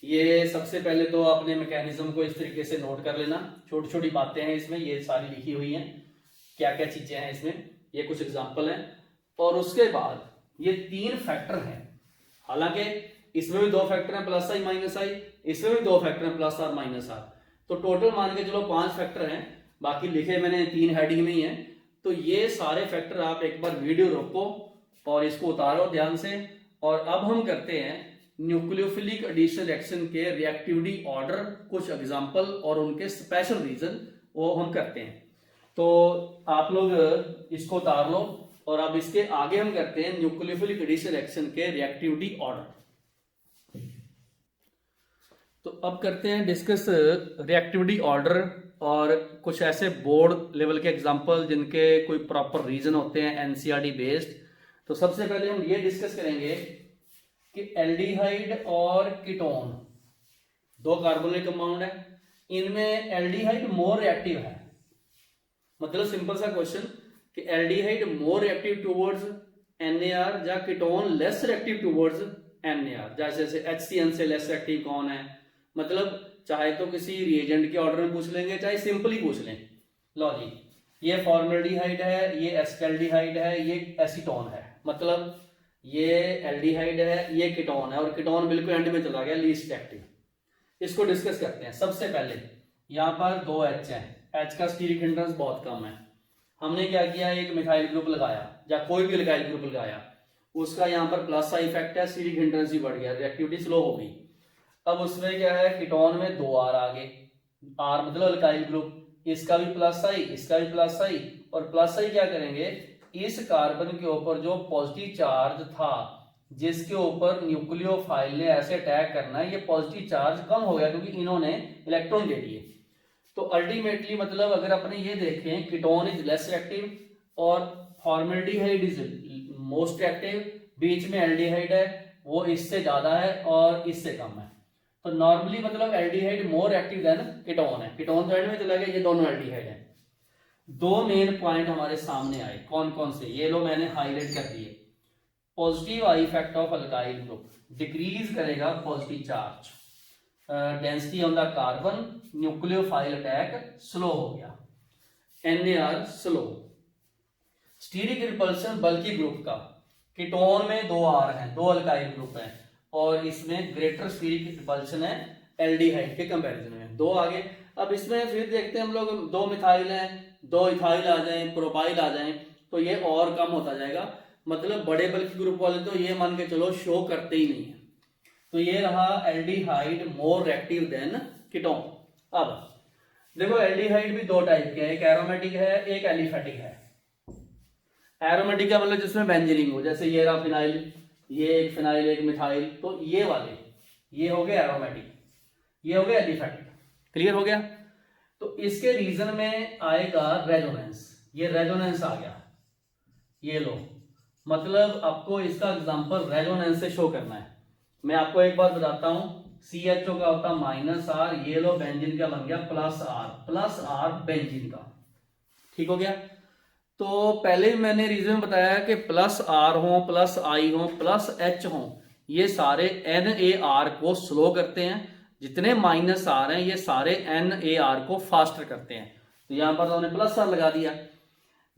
ये सबसे पहले तो आपने मैकेनिज्म को इस तरीके से नोट कर लेना, छोटी छोटी बातें हैं इसमें, ये सारी लिखी हुई हैं, क्या क्या चीजें हैं इसमें, ये कुछ एग्जांपल हैं। और उसके बाद ये तीन फैक्टर हैं, हालांकि इसमें भी दो फैक्टर हैं, प्लस आई माइनस आई, इसमें भी दो फैक्टर हैं, प्लस आर माइनस आर, तो टोटल मान के चलो 5 फैक्टर हैं, बाकी लिखे मैंने 3 हेडिंग में ही है। तो ये सारे फैक्टर आप एक बार वीडियो रोको और इसको उतारो ध्यान से। और अब हम करते हैं न्यूक्लियोफिलिक एडिशन रिएक्शन के रिएक्टिविटी ऑर्डर, कुछ एग्जांपल और उनके स्पेशल रीजन वो हम करते हैं। तो आप लोग इसको उतार लो और अब इसके आगे हम करते हैं न्यूक्लियोफिलिक एडिशन रिएक्शन के रिएक्टिविटी ऑर्डर। तो अब करते हैं डिस्कस रिएक्टिविटी ऑर्डर और कुछ ऐसे बोर्ड लेवल के एग्जांपल जिनके कोई प्रॉपर रीजन होते हैं एनसीईआरटी बेस्ड। तो सबसे पहले हम ये डिस्कस करेंगे कि एल्डिहाइड और कीटोन दो कार्बोनिल कंपाउंड है, इनमें एल्डिहाइड मोर रिएक्टिव है। मतलब सिंपल सा क्वेश्चन कि aldehyde more reactive towards NaR या ketone less reactive towards NaR। जैसे HCN से लेस रिएक्टिव कौन है, मतलब चाहे तो किसी रिएजेंट के ऑर्डर में पूछ लेंगे, चाहे सिंपली पूछ लें। लो जी, ये फॉर्मल्डिहाइड है, ये एस्टेल्डिहाइड है, ये एसीटोन है। मतलब ये एल्डिहाइड है, ये कीटोन है, और कीटोन बिल्कुल एंड में चला गया, लीस्ट एक्टिव। इसको डिस्कस करते हैं। सबसे पहले यहाँ पर दो H है, H का स्टीरिक हिंड्रेंस बहुत कम है। हमने क्या किया, एक मिथाइल ग्रुप लगाया या कोई भी मिथाइल ग्रुप लगाया, उसका यहाँ पर प्लस का इफेक्ट है, स्टीरिक हिंड्रेंस भी बढ़ गया, रिएक्टिविटी स्लो हो गई। अब उसमें क्या है, कीटोन में दो R आगे, R मतलब अल्काइल ग्रुप, इसका भी प्लस आई, इसका भी प्लस आई, और प्लस आई क्या करेंगे, इस कार्बन के ऊपर जो पॉजिटिव चार्ज था जिसके ऊपर न्यूक्लियोफाइल ने ऐसे अटैक करना है, ये पॉजिटिव चार्ज कम हो गया क्योंकि इन्होंने इलेक्ट्रॉन दे दिए। तो अल्टीमेटली मतलब अगर अपने ये देखें, कीटोन इज लेस रिएक्टिव और फॉर्मल्डिहाइड इज मोस्ट रिएक्टिव, बीच में एल्डिहाइड है, वो इससे ज्यादा है और इससे कम है। तो नॉर्मली मतलब aldehyde more active than ketone है। कीटोन साइड में चला गया, ये दोनों एल्डिहाइड है। दो मेन पॉइंट हमारे सामने आए, कौन कौन से, ये लो मैंने हाईलाइट कर दिए। Positive I effect of alkyl group, decrease करेगा positive charge, density on the carbon, nucleophile attack slow हो गया, NaR स्लो। स्टीरिक रिपल्सन बल्कि ग्रुप का, कीटोन में दो R हैं, दो अल्काइल ग्रुप हैं, और इसमें ग्रेटर स्टीरिक रिपल्सन है एल्डिहाइड के कंपैरिजन में, दो आगे। अब इसमें फिर देखते हैं हम लोग, दो मिथाइल हैं, दो इथाइल आ जाएं, प्रोपाइल आ जाएं, तो ये और कम होता जाएगा। मतलब बड़े बल्कि ग्रुप वाले तो ये मान के चलो शो करते ही नहीं है। तो ये रहा aldehyde more reactive than ketone. अब देखो एल्डिहाइड भी दो टाइप के हैं, एक एरोमेटिक है, एक एलिफेटिक है। एरोमेटिक का मतलब जिसमें बेंजीनिंग हो, जैसे ये रहा फिनाइल, ये एक फिनाइल एक मिथाइल, तो ये वाले ये हो गया एरोमेटिक, ये हो गया एलिफेटिक। क्लियर हो गया। तो इसके रीजन में आएगा रेजोनेंस, ये रेजोनेंस आ गया, ये लो। मतलब आपको इसका एग्जांपल रेजोनेंस से शो करना है। मैं आपको एक बात बताता हूं, CHO का होता -R, ये लो बेंजीन का बन गया प्लस R बेंजीन का। ठीक हो गया। तो पहले मैंने रीजन में बताया कि प्लस R हो, प्लस I हो, प्लस H हो, ये सारे NaR को स्लो करते हैं, जितने -R हैं ये सारे NaR को फास्टर करते हैं। तो यहां पर तो हमने प्लस R लगा दिया।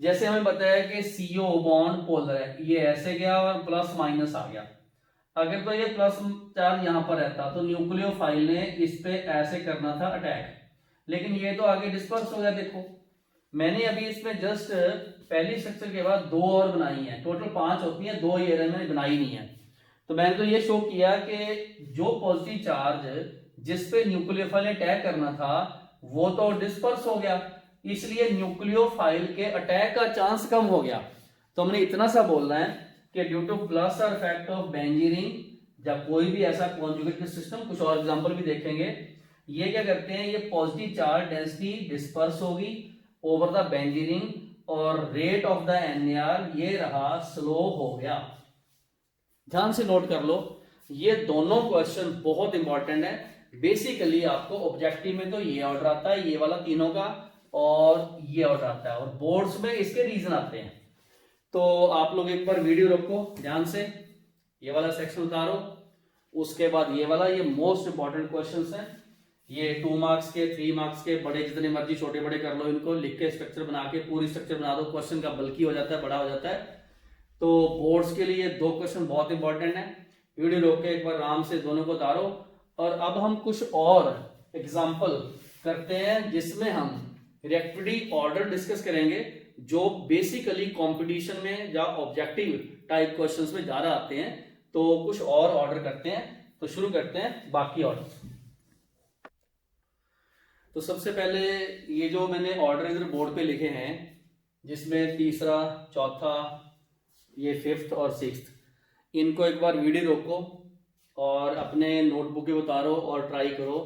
जैसे हमें बताया कि CO बॉन्ड पोलर है, ये ऐसे गया और प्लस माइनस आ गया। अगर तो ये प्लस चार्ज यहां पर रहता तो न्यूक्लियोफाइल ने इस पे ऐसे करना था अटैक, लेकिन ये तो आगे डिस्पर्स हो गया। देखो मैंने अभी इसमें जस्ट पहली स्ट्रक्चर के बाद दो और बनाई है, टोटल 5 होती है, दो ये मैंने बनाई नहीं है। तो मैंने तो ये शो किया कि जो पॉजिटिव चार्ज जिसपे न्यूक्लियोफाइल ने अटैक करना था वो तो डिस्पर्स हो गया, इसलिए न्यूक्लियोफाइल के अटैक का चांस कम हो गया। तो हमने इतना सा बोलना है कि ड्यू टू प्लस और इफेक्ट ऑफ बेंजीनिंग या कोई भी ऐसा कॉन्जुगेटेड सिस्टम, कुछ और एग्जांपल भी देखेंगे, ये क्या करते हैं, ये पॉजिटिव चार्ज डेंसिटी डिस्पर्स होगी ओवर द बेंजीनिंग और रेट ऑफ द NaR ये रहा स्लो हो गया। ध्यान से नोट कर लो, ये दोनों क्वेश्चन बहुत इंपॉर्टेंट है। बेसिकली आपको ऑब्जेक्टिव में तो ये ऑर्डर आता है, ये वाला तीनों का, और ये ऑर्डर आता है, और बोर्ड्स में इसके रीजन आते हैं। तो आप लोग एक बार वीडियो रखो ध्यान से, ये वाला सेक्शन उतारो, उसके बाद ये वाला, ये मोस्ट इंपॉर्टेंट क्वेश्चंस हैं। ये 2 मार्क्स के, 3 मार्क्स के, बड़े जितने मर्जी छोटे बड़े कर लो, इनको लिख के स्ट्रक्चर बना के पूरी स्ट्रक्चर बना दो, क्वेश्चन का बल्कि हो जाता है, बड़ा हो जाता है। तो बोर्ड्स के लिए 2 क्वेश्चन बहुत इंपॉर्टेंट है। वीडियो रोक के एक बार आराम से दोनों को उतारो, और अब हम कुछ और एग्जाम्पल करते हैं जिसमें हम रिएक्टिविटी ऑर्डर डिस्कस करेंगे, जो बेसिकली कंपटीशन में या ऑब्जेक्टिव टाइप क्वेश्चंस में ज्यादा आते हैं। तो कुछ और ऑर्डर करते हैं, तो शुरू करते हैं बाकी ऑर्डर। तो सबसे पहले ये जो मैंने ऑर्डर इधर बोर्ड पे लिखे हैं, जिसमें तीसरा, चौथा, ये फिफ्थ और सिक्स्थ, इनको एक बार वीडियो रोको और अपने नोटबुक में उतारो और ट्राई करो।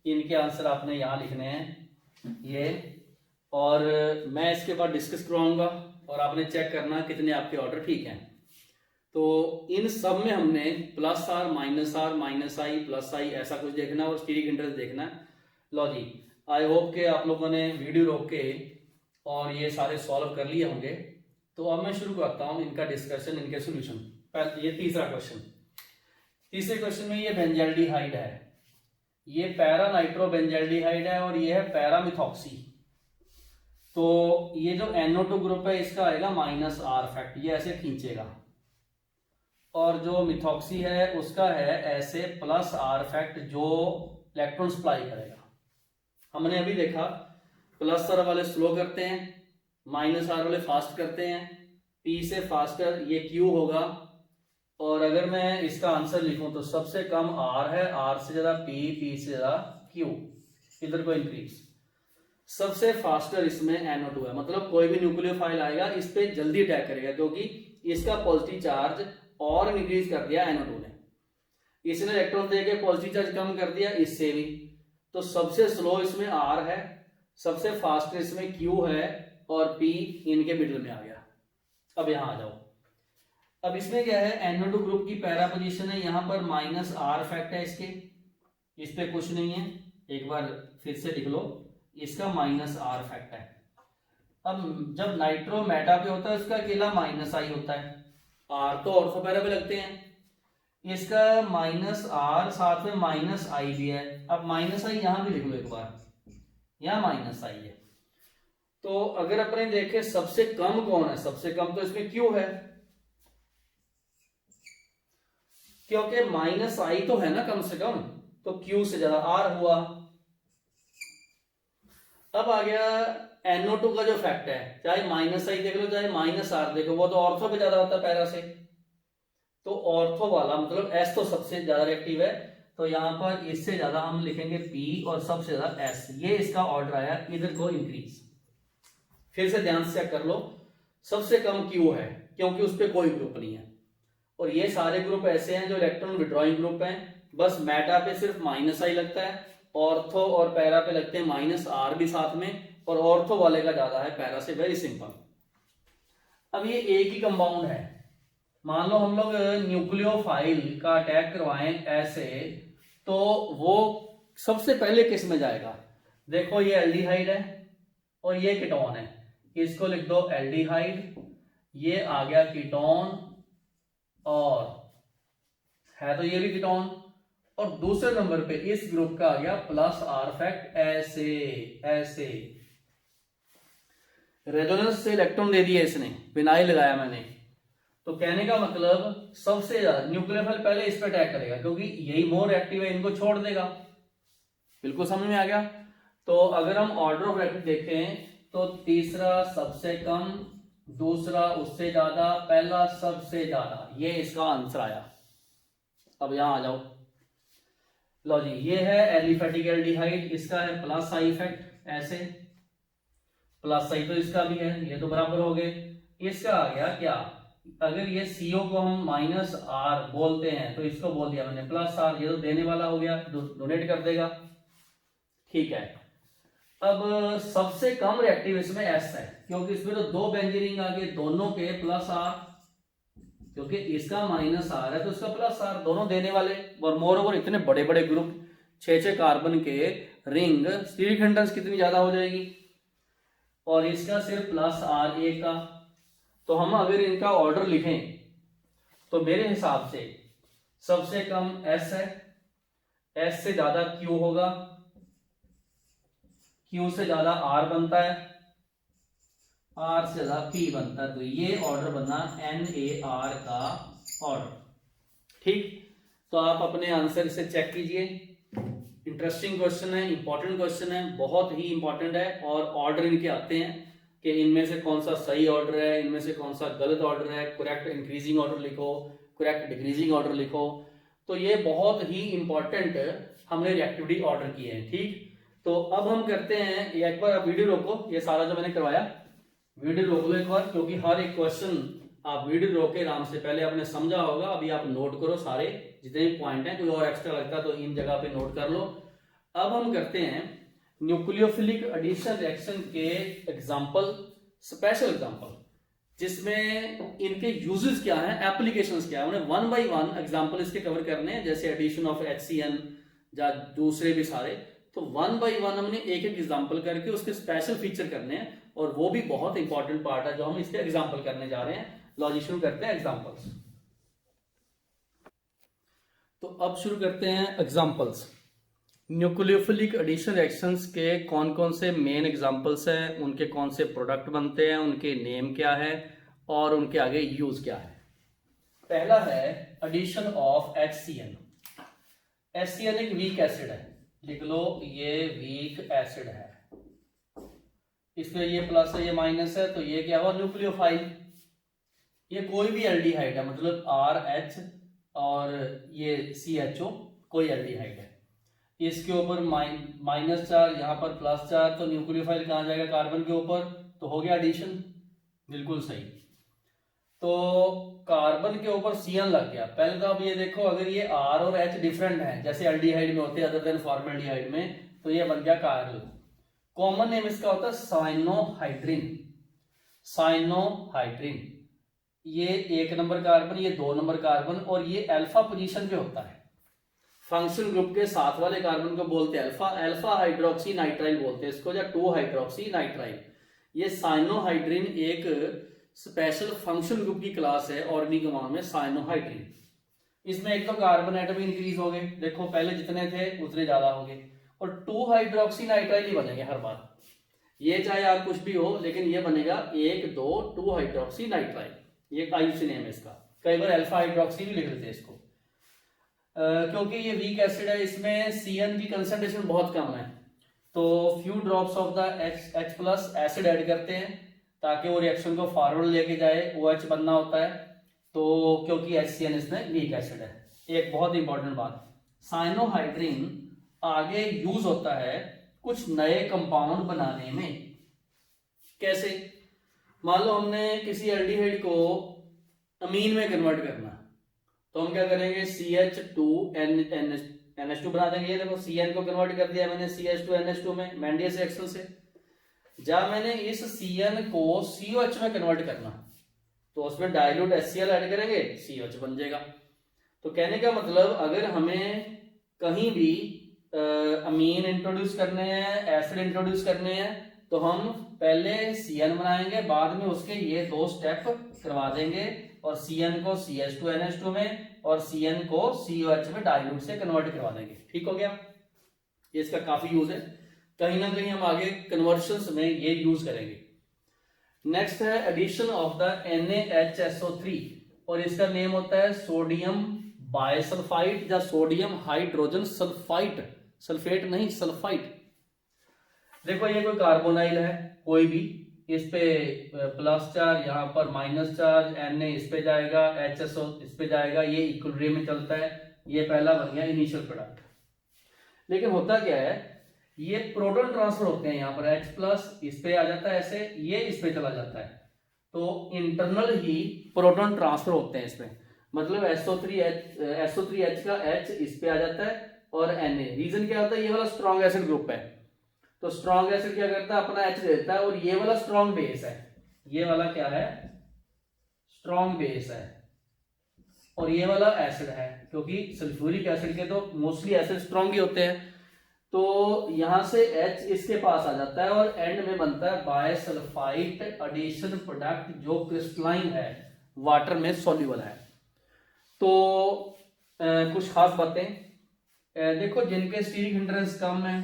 इनके आंसर आपने यहाँ लिखने हैं ये, और मैं इसके बाद डिस्कस करवाऊंगा और आपने चेक करना कितने आपके ऑर्डर ठीक हैं। तो इन सब में हमने plus R minus I plus I ऐसा कुछ देखना और स्टीरिक इंटरेस्ट देखना है। लो जी, आई होप के आप लोगों ने वीडियो रोक के और ये सारे सॉल्व कर लिए होंगे। तो अब मैं शुरू करता हूँ इनका डिस्कशन, इनके सोल्यूशन। ये तीसरा क्वेश्चन, तीसरे क्वेश्चन में ये बेंजाल्डिहाइड है, ये पैरा नाइट्रोबेंजाल्डिहाइड है और ये है पैरामिथॉक्सी। तो ये जो NO2 ग्रुप है इसका आएगा माइनस आर फैक्ट, ये ऐसे खींचेगा, और जो मिथॉक्सी है उसका है ऐसे प्लस आर फैक्ट जो इलेक्ट्रॉन सप्लाई करेगा। हमने अभी देखा प्लस आर वाले स्लो करते हैं, माइनस आर वाले फास्ट करते हैं, पी से फास्टर ये क्यू होगा। और अगर मैं इसका आंसर लिखूं तो सबसे कम आर है, आर से ज्यादा पी, पी से ज्यादा क्यू, इधर को इंक्रीज। सबसे फास्टर इसमें NO2 है, मतलब कोई भी न्यूक्लियोफाइल आएगा इस पे जल्दी अटैक करेगा, क्योंकि इसका पॉजिटिव चार्ज और इंक्रीज कर दिया NO2 ने। इसने इलेक्ट्रॉन देके पॉजिटिव चार्ज कम कर दिया इससे भी। तो सबसे स्लो इसमें R है, सबसे फास्ट इसमें Q है, और P इनके मिडिल में आ गया। अब यहां आ जाओ। अब इसमें क्या है, NO2 ग्रुप की पैरा पोजीशन है, यहां पर माइनस आर फैक्ट है इसके, इस पे कुछ नहीं है, एक बार फिर से लिख लो, इसका माइनस आर फैक्ट है। अब जब नाइट्रो मेटा पे होता है उसका अकेला माइनस आई होता है, आर तो ऑर्थो पैरा पे लगते हैं, इसका माइनस आर साथ में माइनस आई भी है। अब माइनस आई यहां भी लिख लो एक बार, यहां माइनस आई है। तो अगर अपने देखे सबसे कम कौन है, सबसे कम तो इसमें क्यू है, क्योंकि माइनस आई तो है ना कम से कम, तो क्यू से ज्यादा आर हुआ। अब आ गया NO2 का जो फैक्ट है, चाहे माइनस आई देख लो चाहे माइनस आर देखो, वो तो ऑर्थो पे ज्यादा होता है पैरा से। तो ऑर्थो वाला मतलब S तो सबसे ज्यादा रिएक्टिव है, तो यहां पर इससे ज्यादा हम लिखेंगे P और सबसे ज्यादा S। ये इसका ऑर्डर आया, इधर को इंक्रीज। फिर से ध्यान से चेक कर लो, सबसे कम Q है क्योंकि उस पर कोई ग्रुप नहीं है, और ये सारे ग्रुप ऐसे हैं जो इलेक्ट्रॉन विड्रॉइंग ग्रुप हैं। बस मेटा पे सिर्फ माइनस आई लगता है, ऑर्थो और पैरा पे लगते हैं माइनस आर भी साथ में, और ऑर्थो वाले का ज्यादा है पैरा से, वेरी सिंपल। अब ये एक ही कंपाउंड है, मान लो हम लोग न्यूक्लियोफाइल का अटैक करवाएं ऐसे, तो वो सबसे पहले किस में जाएगा। देखो ये एल्डिहाइड है और ये कीटोन है, इसको लिख दो एल्डिहाइड, ये आ गया कीटोन, और है तो ये भी कीटोन, और दूसरे नंबर पे इस ग्रुप का आ गया प्लस आर फैक्ट, ऐसे ऐसे। रेजोनेंस से इलेक्ट्रॉन दे दिए इसने, विनाइल लगाया मैंने। तो कहने का मतलब सबसे ज्यादा न्यूक्लियोफाइल पहले इस पर अटैक करेगा, क्योंकि यही मोर एक्टिव है, इनको छोड़ देगा। बिल्कुल समझ में आ गया। तो अगर हम ऑर्डर ऑफ एक्टिव देखें तो तीसरा सबसे कम, दूसरा उससे ज्यादा, पहला सबसे ज्यादा, ये इसका आंसर आया। अब यहां आ जाओ, लो जी, ये है एलिफेटिक एल्डिहाइड, इसका है प्लस आई इफेक्ट, ऐसे प्लस आई तो इसका भी है, ये तो बराबर हो गए। इसका आ गया क्या, अगर ये CO को हम माइनस आर बोलते हैं तो इसको बोल दिया मैंने प्लस आर, ये तो देने वाला हो गया, डोनेट कर देगा, ठीक है। अब सबसे कम रिएक्टिव इसमें S है, क्योंकि इसमें तो दो बेंजीन आ गए, दोनों के प्लस आर, क्योंकि इसका माइनस आर है तो इसका प्लस आर, दोनों देने वाले। और मोर ओवर इतने बड़े बड़े ग्रुप, 6 कार्बन के रिंग, स्टीरिक हिंड्रेंस कितनी ज्यादा हो जाएगी, और इसका सिर्फ प्लस आर ए का। तो हम अगर इनका ऑर्डर लिखें तो मेरे हिसाब से सबसे कम S है, S से ज्यादा Q होगा, Q से ज्यादा R बनता है, R से ज्यादा P बनता है। तो ये ऑर्डर बना NAR का ऑर्डर, ठीक। तो आप अपने आंसर से चेक कीजिए, इंटरेस्टिंग क्वेश्चन है, इंपॉर्टेंट क्वेश्चन है, बहुत ही इंपॉर्टेंट है। और ऑर्डर इनके आते हैं कि इनमें से कौन सा सही ऑर्डर है, इनमें से कौन सा गलत ऑर्डर है, करेक्ट इंक्रीजिंग ऑर्डर लिखो, करेक्ट डिक्रीजिंग ऑर्डर लिखो। तो ये बहुत ही इंपॉर्टेंट हमने रिएक्टिविटी ऑर्डर किए हैं। ठीक, तो अब हम करते हैं, एक बार आप वीडियो रोको, ये सारा जो मैंने करवाया वीडियो रोक लो एक बार, क्योंकि हर एक क्वेश्चन आप वीडियो रोके आराम से पहले आपने समझा होगा, अभी आप नोट करो सारे जितने भी पॉइंट हैं, कोई और एक्स्ट्रा लगता तो इन जगह पे नोट कर लो। अब हम करते हैं न्यूक्लियोफिलिक एडिशन रिएक्शन के एग्जांपल, स्पेशल एग्जांपल, जिसमें इनके यूजेस क्या हैं, एप्लीकेशंस क्या है, उन्हें वन बाय वन एग्जांपल इसके कवर करने हैं, जैसे एडिशन ऑफ HCN या दूसरे भी सारे। तो वन बाय वन हमने एक एक एग्जांपल करके उसके स्पेशल फीचर करने हैं, और वो भी बहुत इंपॉर्टेंट पार्ट है जो हम इसके एग्जांपल करने जा रहे हैं। लॉजिक शुरू करते हैं एग्जांपल्स। तो अब शुरू करते हैं एग्जांपल्स। न्यूक्लियोफिलिक एडिशन रिएक्शंस के कौन कौन से मेन एग्जांपल्स हैं, उनके कौन से प्रोडक्ट बनते हैं, उनके नेम क्या है और उनके आगे यूज क्या है। पहला है एडिशन ऑफ HCN। HCN एक वीक एसिड है, लिख लो ये वीक एसिड है, इसमें ये प्लस है ये माइनस है, तो ये क्या हुआ, न्यूक्लियोफाइल। ये कोई भी एल्डिहाइड है, मतलब RH और ये CHO कोई एल्डिहाइड है, इसके ऊपर माइनस चार्ज, यहाँ पर प्लस चार्ज, तो न्यूक्लियोफाइल कहाँ जाएगा, कार्बन के ऊपर, तो हो गया एडिशन। बिल्कुल सही। तो कार्बन के ऊपर CN लग गया। पहले तो आप ये देखो, अगर ये R और H डिफरेंट है जैसे एल्डिहाइड में होते हैं अदर देन फॉर्मेल्डिहाइड में, तो ये बन गया कार्बन। कॉमन नेम इसका होता है साइनोहाइड्रिन। साइनोहाइड्रिन, ये 1 नंबर कार्बन, ये 2 नंबर कार्बन, और ये अल्फा पोजीशन पे होता है। फंक्शन ग्रुप के साथ वाले कार्बन को बोलते हैं अल्फा, अल्फा हाइड्रोक्सी नाइट्राइल बोलते हैं इसको, या 2 हाइड्रोक्सी नाइट्राइल। ये साइनोहाइड्रिन एक स्पेशल फंक्शन ग्रुप की क्लास है ऑर्गेनिक कंपाउंड में, साइनोहाइड्रिन। इसमें एक तो कार्बन एटम इंक्रीज हो गए, देखो पहले जितने थे उतने ज्यादा हो गए, और 2 हाइड्रोक्सी नाइट्राइल ही बनेंगे हर बार, ये चाहे आप कुछ भी हो, लेकिन ये बनेगा 1 2 2 हाइड्रोक्सी नाइट्राइल, ये IUCN नेम है इसका। कई बार अल्फा हाइड्रोक्सी भी लिख देते हैं इसको, क्योंकि ये वीक एसिड है, इसमें CN की कंसंट्रेशन बहुत कम है, तो few drops of the H+ acid add करते हैं ताकि वो रिएक्शन को फॉरवर्ड लेके जाए, OH बनना होता है, तो क्योंकि HCN इसमें वीक एसिड है। एक बहुत इंपॉर्टेंट बात, साइनोहाइड्रिन आगे यूज होता है कुछ नए कंपाउंड बनाने में। कैसे, मान लो हमने किसी एल्डिहाइड को अमीन में कन्वर्ट करना, तो हम क्या करेंगे, CH2NH2 बना देंगे। ये देखो CN को कन्वर्ट कर दिया मैंने CH2NH2 में मेंडियस रिएक्शन से। जब मैंने इस CN को COH में कन्वर्ट करना, तो उसमें डाइल्यूट HCl ऐड करेंगे, COH बन जाएगा। तो कहने का मतलब, अगर हमें कहीं भी अमीन इंट्रोड्यूस करने हैं, एसिड इंट्रोड्यूस करने हैं, तो हम पहले CN बनाएंगे, बाद में उसके ये 2 स्टेप करवा देंगे, और CN को CH2NH2 में और CN को COH में डाइल्यूट से कन्वर्ट करवा देंगे। ठीक हो गया, ये इसका काफी यूज है, कहीं ना कहीं हम आगे कन्वर्शंस में ये यूज करेंगे। नेक्स्ट है एडिशन ऑफ द NaHSO3, और इसका नेम होता है सोडियम बायसल्फाइड या सोडियम हाइड्रोजन सल्फाइड, सल्फेट नहीं सल्फाइड। देखो ये कोई कार्बोनाइल है कोई भी, इस पे प्लस चार्ज, यहाँ पर माइनस चार्ज, Na इस पे जाएगा, HSO इस पे जाएगा, ये इक्विलिब्रियम में चलता है, ये पहला बन गया इनिशियल प्रोडक्ट। लेकिन होता क्या है, ये प्रोटॉन ट्रांसफर होते हैं, यहाँ पर H+ इस पे आ जाता है ऐसे, ये इस पे चला जाता है, तो इंटरनल ही प्रोटॉन ट्रांसफर होते हैं इसमें, मतलब SO3H का H इस पे आ जाता है और Na। रीजन क्या होता है, ये वाला स्ट्रॉन्ग एसिड ग्रुप है, तो स्ट्रॉन्ग एसिड क्या करता है, अपना H देता है, और ये वाला स्ट्रॉन्ग बेस है, ये वाला क्या है, स्ट्रॉन्ग बेस है, और ये वाला एसिड है, क्योंकि सल्फ्यूरिक एसिड के तो मोस्टली एसिड स्ट्रॉन्ग ही होते हैं। तो यहां से H इसके पास आ जाता है और एंड में बनता है बायसल्फाइड एडिशन प्रोडक्ट, जो क्रिस्टलाइन है, वाटर में सॉल्युबल है। तो कुछ खास बातें देखो, जिनके स्टीरिक हिंड्रेंस कम है,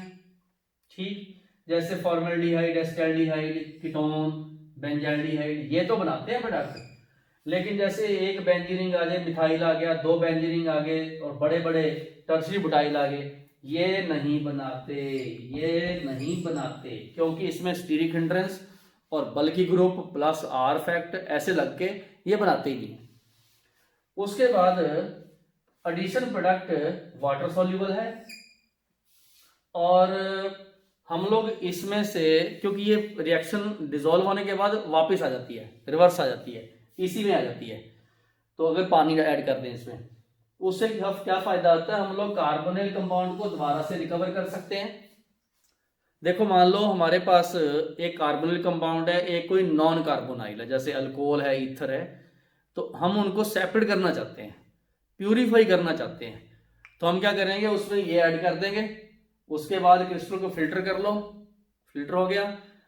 ठीक, जैसे फॉर्मेल्डिहाइड, एस्टेल्डिहाइड, कीटोन, बेंजाल्डिहाइड, ये तो बनाते हैं प्रोडक्ट, लेकिन जैसे एक बेंजीनिंग आ जाए, मिथाइल आ गया, 2 बेंजीनिंग आ गए, और बड़े बड़े टर्सरी बुटाइल आ गए, ये नहीं बनाते, ये नहीं बनाते, क्योंकि इसमें स्टीरिक हिंड्रेंस और बल्कि ग्रुप प्लस R फैक्ट ऐसे लग के ये बनाते ही नहीं। उसके बाद एडिशन प्रोडक्ट वाटर सॉल्युबल है और हम लोग इसमें से, क्योंकि ये रिएक्शन डिसॉल्व होने के बाद वापस आ जाती है, रिवर्स आ जाती है, इसी में आ जाती है, तो अगर पानी ऐड कर दें इसमें, उससे क्या फायदा होता है, हम लोग कार्बोनिल कंपाउंड को दोबारा से रिकवर कर सकते हैं। देखो मान लो हमारे पास एक कार्बोनिल कंपाउंड है, एक कोई नॉन कार्बोनाइल है, जैसे अल्कोहल है, ईथर है, तो हम उनको सेपरेट करना चाहते हैं, प्यूरिफाई करना चाहते हैं, तो हम क्या करेंगे, उसमें ये ऐड कर देंगे, उसके बाद क्रिस्टल को फिल्टर कर लो, फिल्टर हो गया,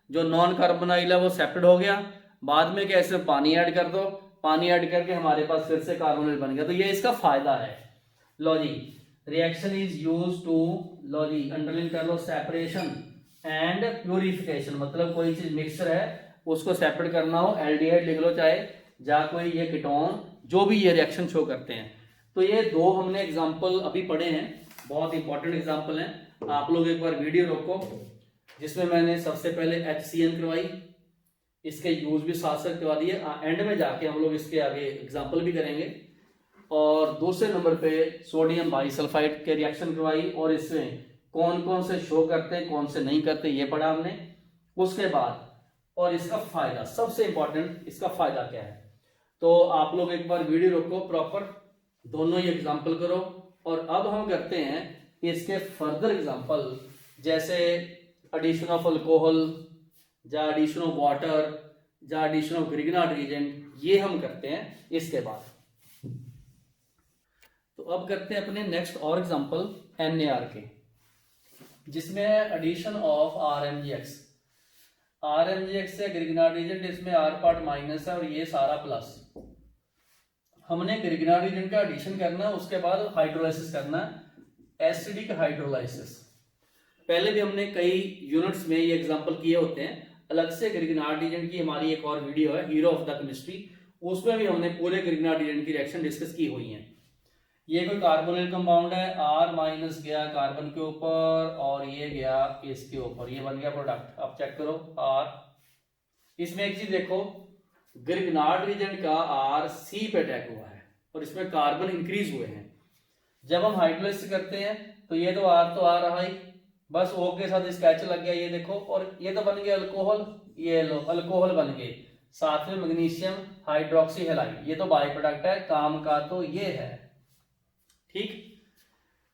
जो नॉन कार्बोनाइल है वो सेपरेट हो गया, बाद में क्या इसमें पानी ऐड कर दो, पानी ऐड करके हमारे पास फिर से कार्बोनाइल बन गया। तो ये इसका फायदा है। लो जी, रिएक्शन इज यूज टू, लो जी अंडरलाइन कर लो, सेपरेशन एंड प्यूरिफिकेशन, मतलब कोई चीज मिक्सर है उसको सेपरेट करना हो, एल्डिहाइड लिख लो चाहे, या कोई ये कीटोन, जो भी ये रिएक्शन शो करते हैं। तो ये दो हमने एग्जांपल अभी पढ़े हैं, बहुत इंपॉर्टेंट एग्जांपल हैं। आप लोग एक बार वीडियो रोको, जिसमें मैंने सबसे पहले HCN करवाई, इसके यूज भी साथ साथ करवा दिए, एंड में जाके हम लोग इसके आगे एग्जांपल भी करेंगे, और दूसरे नंबर पे सोडियम बाइसल्फाइड के रिएक्शन करवाई, और इसमें कौन कौन से शो करते हैं कौन से नहीं करते ये पढ़ा हमने। उसके बाद और इसका फायदा, सबसे इंपॉर्टेंट इसका फायदा क्या है, तो आप लोग एक बार वीडियो रोको प्रॉपर, दोनों ही एग्जांपल करो, और अब हम करते हैं इसके फर्दर एग्जांपल, जैसे एडिशन ऑफ अल्कोहल, या एडिशन ऑफ वाटर, या एडिशन ऑफ ग्रिग्नार्ड रिएजेंट, ये हम करते हैं इसके बाद। तो अब करते हैं अपने नेक्स्ट और एग्जांपल NaR के, जिसमें एडिशन ऑफ RMGX, RMGX से ग्रिग्नार्ड रिएजेंट, इसमें R पार्ट माइनस है और ये सारा प्लस। हमने ग्रिग्नार्ड रिएजेंट का एडिशन करना है, उसके बाद हाइड्रोलाइसिस करना है, एसिडिक हाइड्रोलाइसिस। पहले भी हमने कई यूनिट्स में ये एग्जांपल किए होते हैं, अलग से ग्रिग्नार्ड रिएजेंट की हमारी एक और वीडियो है, हीरो ऑफ द केमिस्ट्री, उसमें भी हमने पूरे ग्रिग्नार्ड रिएजेंट की रिएक्शन डिस्कस की हुई है। ये कोई कार्बोनिल कंपाउंड है, R माइनस गया कार्बन के ऊपर और ये गया इसके ऊपर, ये बन गया प्रोडक्ट। अब चेक करो R, इसमें एक चीज देखो, ग्रिग्नार्ड रिएजेंट का R C पे अटैक हुआ है और इसमें कार्बन इंक्रीज हुए हैं। जब हम हाइड्रोलाइसिस करते हैं तो ये तो R रहा ही, बस O के साथ इसका H लग गया, ये देखो, और ये तो बन गया अल्कोहल, ये लो अल्कोहल बन गए, साथ में मैग्नीशियम हाइड्रोक्सी हैलाइड, ये तो बाय प्रोडक्ट है, काम का तो ये है। ठीक,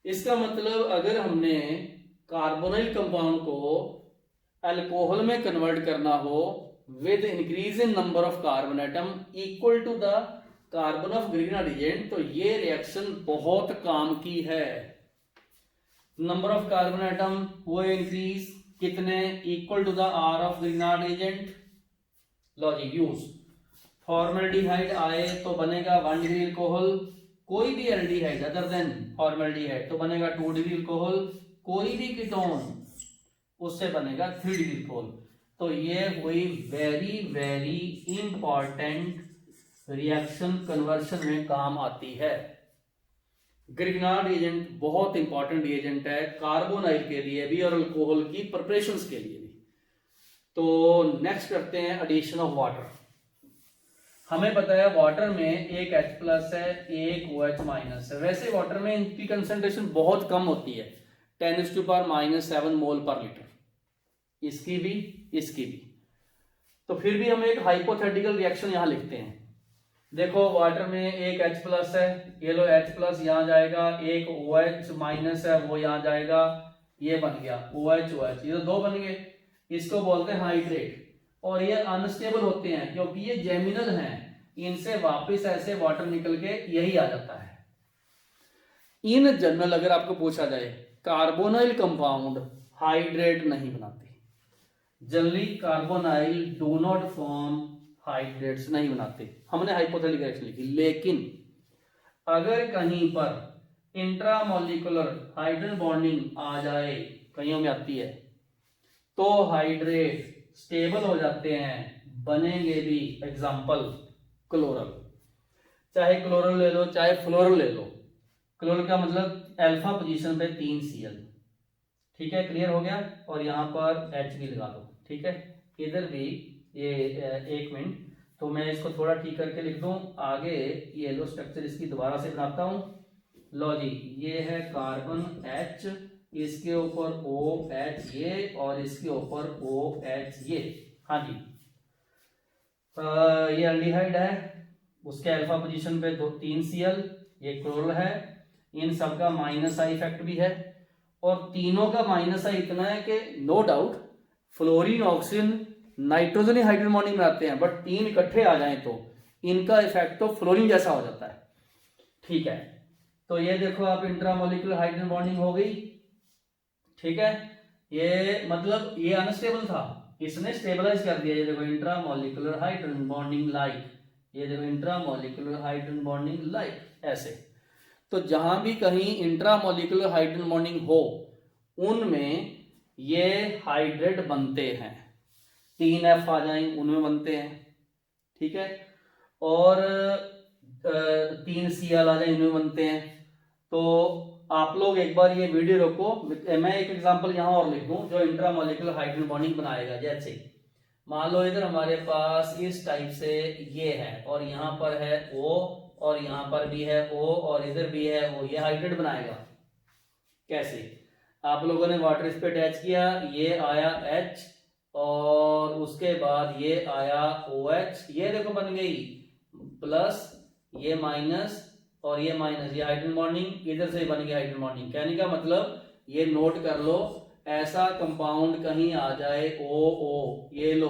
इसका मतलब अगर हमने कार्बोनिल कंपाउंड को अल्कोहल में कन्वर्ट करना हो with increase in number of carbon atom equal to the carbon of Grignard reagent, तो ये रिएक्शन बहुत काम की है। नंबर ऑफ कार्बन एटम वो इंक्रीज कितने, equal to the R of Grignard reagent. लो जी, यूज फॉर्मल्डिहाइड आए तो बनेगा 1 डिग्री अल्कोहल, कोई भी एल्डिहाइड अदर देन फॉर्मल्डिहाइड तो बनेगा 2 डिग्री अल्कोहल, कोई भी कीटोन उससे बनेगा 3 डिग्री अल्कोहल। तो ये हुई very very important reaction, conversion में काम आती है। ग्रिग्नार्ड रिएजेंट बहुत इंपॉर्टेंट रिएजेंट है कार्बोनाइल के लिए भी और अल्कोहल की प्रिपरेशंस के लिए भी। तो नेक्स्ट करते हैं एडिशन ऑफ वाटर। हमें पता है वाटर में एक H प्लस है, एक OH माइनस है। वैसे वाटर में इनकी कंसेंट्रेशन बहुत कम होती है, 10⁻⁻7 मोल पर लीटर, इसकी भी इसकी भी। तो फिर भी हम एक हाइपोथेटिकल रिएक्शन यहां लिखते हैं। देखो वाटर में एक H प्लस है, ये लो H प्लस यहां जाएगा, एक OH माइनस है वो यहां जाएगा, ये बन गया OH, ये तो दो बन गए, इसको बोलते हैं हाइड्रेट। और ये अनस्टेबल होते हैं क्योंकि ये जेमिनल हैं, इनसे वापस ऐसे वाटर निकल के यही आ जाता है। इन जनरल अगर आपको पूछा जाए, कार्बोनाइल कंपाउंड हाइड्रेट नहीं बनाते, generally carbonyl do not form hydrates, नहीं बनाते। हमने हाइपोथेटिकल रिएक्शन लिखी, लेकिन अगर कहीं पर इंट्रामोलिकुलर हाइड्रोजन बॉन्डिंग आ जाए, कईयों में आती है, तो हाइड्रेट स्टेबल हो जाते हैं, बनेंगे भी। एग्जांपल क्लोरल, चाहे क्लोरल ले लो चाहे फ्लोरल ले लो। क्लोरल का मतलब अल्फा पोजीशन पे 3 Cl, ठीक है, क्लियर हो गया। और यहाँ पर H भी लगा दो, ठीक है। इधर भी ये एक मिनट, तो मैं इसको थोड़ा ठीक करके लिख दूं आगे, ये लो स्ट्रक्चर इसकी दोबारा से बनाता हूं। लो जी, ये है कार्बन H, इसके ऊपर OH ये, और इसके ऊपर OH ये। हाँ जी, ये एल्डिहाइड है, उसके अल्फा पोजीशन पे 3 Cl, ये क्लोरल है, इन सब का माइनस आई इफेक्ट भी है, और तीनों का माइनस आई इतना है कि no doubt fluorine oxygen nitrogen hydrogen bonding बनाते हैं, बट तीन इकट्ठे आ जाएं तो इनका इफेक्ट तो फ्लोरीन जैसा हो जाता है। ठीक है, तो ये देखो आप इंट्रामोलिकुलर हाइड्रोजन बॉन्डिंग हो गई। ठीक है, ये मतलब ये अनस्टेबल था, इसने स्टेबलाइज कर दिया। ये देखो इंट्रामोलिकुलर हाइड्रोजन बॉन्डिंग लाइक, ये देखो इंट्रामोलिकुलर हाइड्रोजन बॉन्डिंग लाइक, ऐसे। तो जहां भी कहीं इंट्रामोलिकुलर हाइड्रोजन बॉन्डिंग हो उनमें ये हाइड्रेट बनते हैं, 3F आ जाए उनमें बनते हैं। ठीक है, और 3Cl आ जाए इनमें बनते हैं। तो आप लोग एक बार ये वीडियो रोको, मैं एक एग्जांपल यहां और लिख दूं जो इंट्रामोलिकुलर हाइड्रोजन बॉन्डिंग बनाएगा। जैसे मान लो इधर हमारे पास इस टाइप से ये है, और यहां पर है O, और यहां पर भी है O, और इधर भी है O, ये हाइड्रेट बनाएगा। कैसे? आप लोगों ने वाटर इस पे अटैच किया, ये आया H, और उसके बाद ये आया OH, ये देखो बन गई प्लस, ये माइनस, और ये माइनस, ये हाइड्रोजन बॉन्डिंग इधर से बन गई हाइड्रोजन बॉन्डिंग। कहने का मतलब ये नोट कर लो, ऐसा कंपाउंड कहीं आ जाए OO, ये लो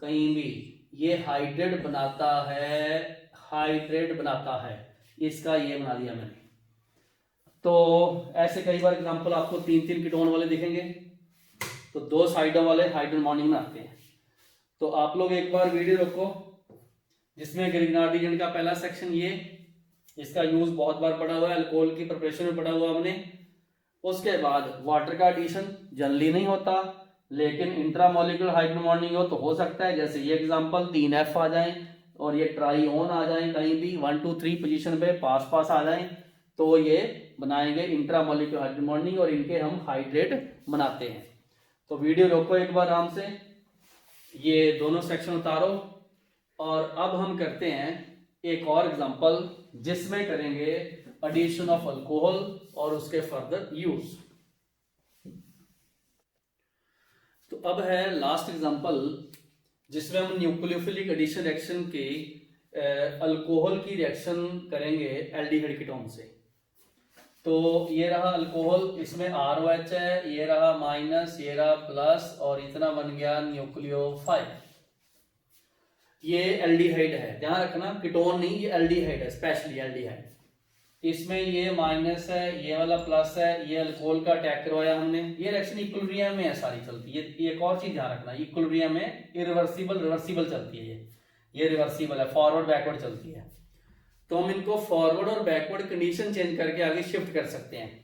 कहीं भी, ये हाइड्रेट बनाता है, हाइड्रेट बनाता है, इसका ये बना दिया मैंने। तो ऐसे कई बार एग्जांपल आपको 3-3 कीटोन वाले दिखेंगे, तो 2 साइडों वाले हाइड्रोजन बॉन्डिंग बनाते हैं। तो आप लोग एक बार वीडियो रखो, जिसमें ग्रिग्नार्ड एजेंट का पहला सेक्शन ये, इसका यूज बहुत बार पढ़ा हुआ है, अल्कोहल की प्रिपरेशन में पढ़ा हुआ हमने। उसके बाद वाटर का एडिशन जनरली नहीं होता, लेकिन इंट्रामोलिकुलर हाइड्रोजन बॉन्डिंग हो तो हो सकता है। जैसे ये एग्जांपल 3F आ जाए और ये ट्राईओन आ जाए, कहीं भी 1 2 3 पोजीशन पे पास पास आ जाए, तो ये बनाएंगे इंट्रामोलिकुलर हाइड्रोजन बॉन्डिंग, और इनके हम हाइड्रेट बनाते हैं। तो वीडियो रोको एक बार आराम से, ये दोनों सेक्शन उतारो, और अब हम करते हैं एक और एग्जांपल जिसमें करेंगे एडिशन ऑफ अल्कोहल और उसके फर्दर यूज। तो अब है लास्ट एग्जांपल जिसमें हम न्यूक्लियोफिलिक एडिशन रिएक्शन के अल्कोहल की रिएक्शन करेंगे एल्डिहाइड कीटोन से। तो ये रहा अल्कोहल, इसमें ROH है, ये रहा माइनस, ये रहा प्लस, और इतना बन गया न्यूक्लियोफाइल। ये एल्डिहाइड है, ध्यान रखना, कीटोन नहीं, ये एल्डिहाइड है, स्पेशली एल्डिहाइड। इसमें ये माइनस है, ये वाला प्लस है, ये अल्कोहल का अटैक करवाया हमने। ये रिएक्शन इक्विलिब्रियम में है सारी चलती है। ये एक और चीज ध्यान रखना, इक्विलिब्रियम में इरिवर्सिबल रिवर्सिबल चलती है, ये रिवर्सिबल है, फॉरवर्ड बैकवर्ड चलती है। तो हम इनको फॉरवर्ड और बैकवर्ड कंडीशन चेंज करके आगे शिफ्ट कर सकते हैं।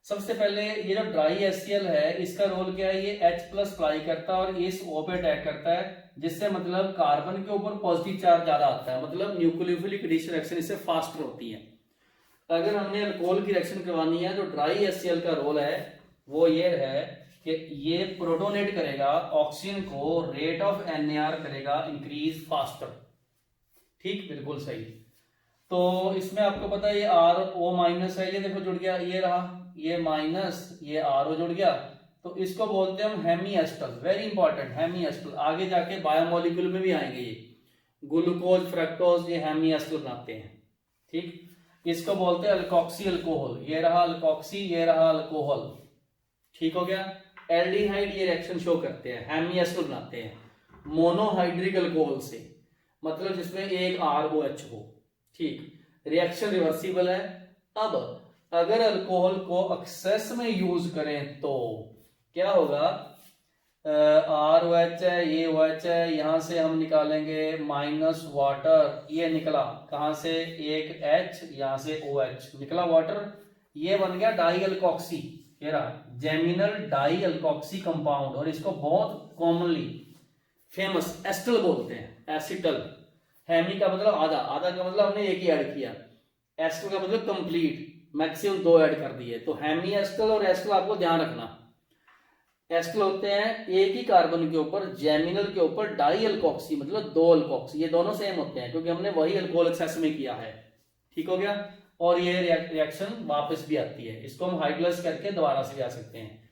सबसे पहले ये जो ड्राई HCl है, इसका रोल क्या है, ये H+ अप्लाई करता है और इस O पे अटैक करता है, जिससे मतलब कार्बन के ऊपर पॉजिटिव चार्ज ज्यादा आता है, मतलब न्यूक्लियोफिलिक एडिशन रिएक्शन इससे फास्टर होती है। अगर हमने अल्कोहल की रिएक्शन करवानी है, तो ड्राई HCl का रोल है वो ये है कि ये प्रोटोनेट करेगा ऑक्सीजन को, रेट ऑफ NAR करेगा इंक्रीज फास्टर। ठीक, बिल्कुल सही। तो इसमें आपको पता है ये RO- है, ये देखो जुड़ गया, ये रहा, ये माइनस, ये RO जुड़ गया, तो इसको बोलते हैं हम hemi ester. Very important, hemi ester, आगे जाके बायोमोलिक्यूल में भी आएंगे ये, ग्लूकोज फ्रक्टोज, ये हेमी एस्टर बनाते हैं। ठीक, इसको बोलते हैं अल्कोक्सी अल्कोहल, ये रहा अल्कोक्सी, ये रहा अल्कोहल। ठीक हो गया। एल्डिहाइड ये रिएक्शन शो करते हैं, हेमी एस्टर बनाते हैं मोनोहाइड्रिक अल्कोहल से, मतलब जिसमें एक ROH हो। ठीक, रिएक्शन रिवर्सिबल है। अब अगर अल्कोहल को एक्सेस में यूज करें तो क्या होगा, ROH है, ये OH है, यहां से हम निकालेंगे माइनस वाटर, ये निकला कहां से, एक H, यहां से OH निकला वाटर, ये बन गया डाई अल्कोक्सी, ये रहा जेमिनल डाई अल्कोक्सी कंपाउंड, और इसको बहुत कॉमनली फेमस एस्टल बोलते हैं, एसिटल। हेमी का मतलब आधा, आधा का मतलब हमने एक ही ऐड किया, एस्टल का मतलब कंप्लीट, मैक्सिमम 2 ऐड कर दिए। तो हेमी एस्टल और एस्टल आपको ध्यान रखना, एस्टल होते हैं एक ही कार्बन के ऊपर, जेमिनल के ऊपर डाई अल्कोक्सी मतलब 2 अल्कोक्सी, ये दोनों सेम होते हैं क्योंकि हमने वही अल्कोहल एक्सेस में किया है। ठीक हो गया। और ये रिएक्शन वापस भी आती है। इसको हम हाइड्रोलाइज करके दोबारा से जा सकते हैं।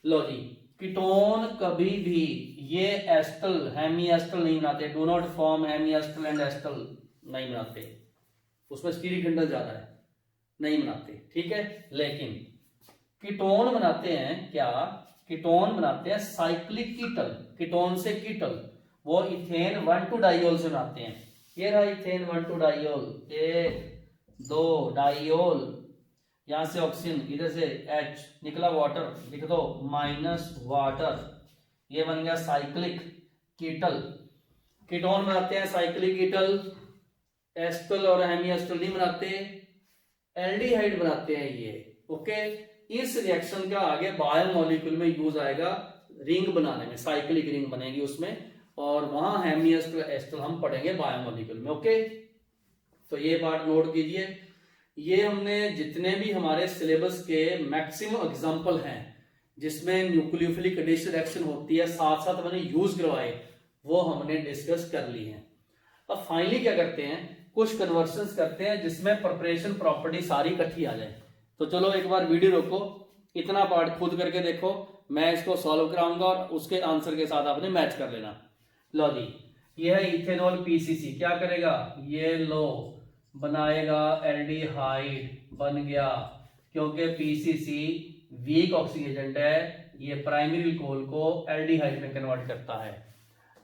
लो जी, कीटोन कभी भी ये एस्टर हेमी एस्टर नहीं बनाते, do not form hemi ester and ester नहीं बनाते, उसमें स्टीरिक हिंडल ज्यादा है, नहीं बनाते, ठीक है। लेकिन कीटोन बनाते हैं क्या, कीटोन बनाते हैं साइक्लिक कीटल, कीटोन से कीटल, वो इथेन 1,2 डाइयोल से बनाते हैं। ये रहा इथेन 1,2 डाइयोल, 1 2 डाइयोल, यहां से ऑक्सीजन, इधर से H निकला वाटर, लिख दो माइनस वाटर, ये बन गया साइक्लिक कीटल। कीटोन बनाते हैं साइक्लिक कीटल, एस्टल और हेमी एस्टल नहीं बनाते, एल्डिहाइड बनाते हैं ये, ओके। इस रिएक्शन का आगे बायोमोलिक्यूल में यूज आएगा रिंग बनाने में, साइक्लिक रिंग बनेगी उसमें, और वहां हेमी एस्टल एस्टल हम पढ़ेंगे बायोमोलिक्यूल में, ओके। तो ये बात नोट कीजिए। ये हमने जितने भी हमारे सिलेबस के मैक्सिमम एग्जांपल हैं जिसमें न्यूक्लियोफिलिक एडिशन रिएक्शन होती है, साथ साथ मैंने यूज करवाए, वो हमने डिस्कस कर ली है। अब फाइनली क्या करते हैं, कुछ कन्वर्शंस करते हैं जिसमें प्रिपरेशन प्रॉपर्टी सारी इकट्ठी आ जाए। तो चलो एक बार वीडियो रोको, इतना पार्ट खुद करके देखो, मैं इसको सॉल्व कराऊंगा और उसके आंसर के साथ आपने मैच कर लेना। लो जी, ये है इथेनॉल पीसीसी, क्या करेगा, ये लो बनाएगा एल्डिहाइड, बन गया, क्योंकि पीसीसी वीक ऑक्सीजन एजेंट है, ये प्राइमरी अल्कोहल को एल्डिहाइड में कन्वर्ट करता है।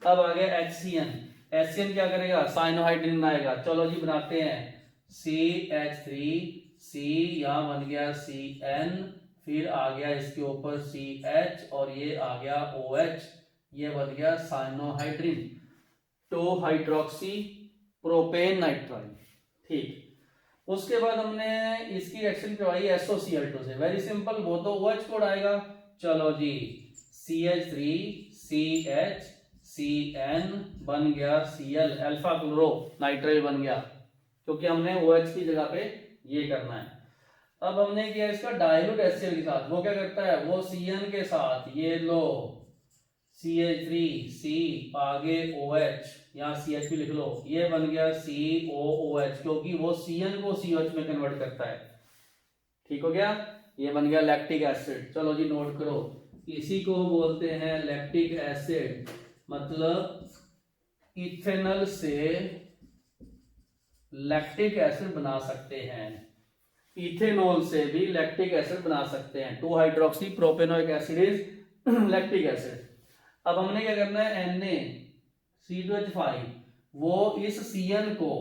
अब आ गया HCN, HCN क्या करेगा, साइनोहाइड्रिन बनाएगा। चलो जी बनाते हैं, CH3C, यहां बन गया CN, फिर आ गया इसके ऊपर CH और ये आ गया OH, ये बन गया साइनोहाइड्रिन, 2 हाइड्रोक्सी प्रोपेन नाइट्राइल, ठीक। उसके बाद हमने इसकी रिएक्शन करवाई SOCl2 से, वेरी सिंपल, वो तो OH कोड आएगा। चलो जी, CH3CH CN बन गया Cl, अल्फा क्लोरो नाइट्राइल बन गया, क्योंकि हमने OH की जगह पे ये करना है। अब हमने किया इसका डाइल्यूट HCl के साथ, वो क्या करता है, वो CN के साथ, ये लो CH3C, आगे OH, यहाँ CH भी लिख लो, ये बन गया COOH, क्योंकि वो CN को COH में कन्वर्ट करता है, ठीक हो गया, ये बन गया लैक्टिक एसिड। चलो जी नोट करो, इसी को बोलते हैं लैक्टिक एसिड, मतलब इथेनॉल से लैक्टिक एसिड बना सकते हैं, इथेनॉल से भी लैक्टिक एसिड बना सकते हैं, 2 hydroxy propanoic acid is lactic acid. अब हमने क्या करना है, Na C2H5, वो इस CN को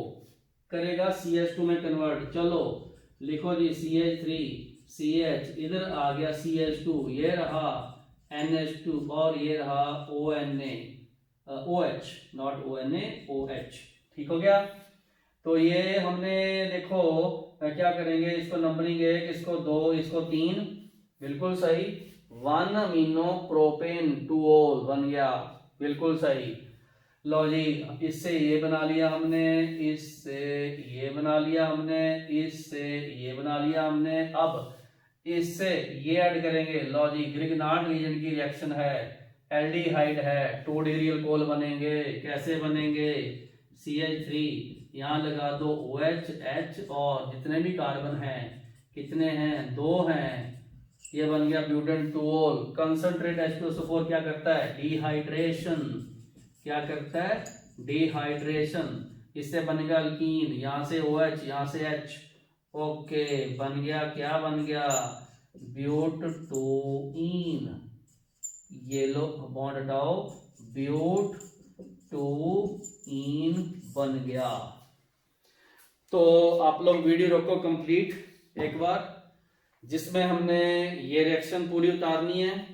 करेगा CH2 में कन्वर्ट। चलो लिखो जी, CH3CH, इधर आ गया CH2, ये रहा NH2 और ये रहा OH, नॉट ONA, OH, ठीक हो गया। तो ये हमने देखो क्या करेंगे, इसको नंबरिंग 1, इसको 2, इसको 3, बिल्कुल सही, 1 अमीनो प्रोपेन 2 बन गया, बिल्कुल सही। लो जी, इससे ये बना लिया हमने, इससे ये बना लिया हमने, इससे ये बना लिया हमने। अब इससे ये ऐड करेंगे, लो जी, ग्रिग्नार्ड रीजन की रिएक्शन है, एल्डिहाइड है, 2 डिग्री अल्कोहल बनेंगे, कैसे बनेंगे, CH3 यहाँ लगा दो, OH H, और जितने भी कार्बन हैं, कितने हैं, 2 हैं, ये बन गया ब्यूटेन 2-ऑल। कंसंट्रेट H2SO4 क्या करता है, डिहाइड्रेशन, क्या करता है, डिहाइड्रेशन, इससे बनेगा अल्कीन, यहां से OH, यहां से H, ओके, बन गया, क्या बन गया, ब्यूटटूइन, ये लो बॉन्ड हटाओ, ब्यूटटूइन बन गया। तो आप लोग वीडियो रोको कंप्लीट एक बार, जिसमें हमने ये रिएक्शन पूरी उतारनी है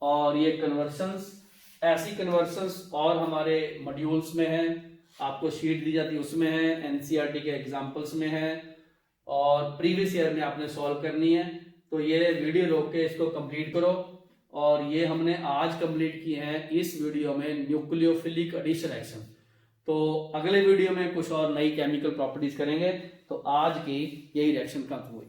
और ये कन्वर्शंस, ऐसी कन्वर्शंस और हमारे मॉड्यूल्स में है, आपको शीट दी जाती है उसमें है, एनसीईआरटी के एग्जांपल्स में है, और प्रीवियस ईयर में आपने सॉल्व करनी है। तो ये वीडियो रोक के इसको कंप्लीट करो। और ये हमने आज कंप्लीट की है इस वीडियो में न्यूक्लियोफिलिक एडिशन रिएक्शन। तो अगले वीडियो में कुछ और नई केमिकल प्रॉपर्टीज करेंगे। तो आज की यही रिएक्शन खत्म हुई।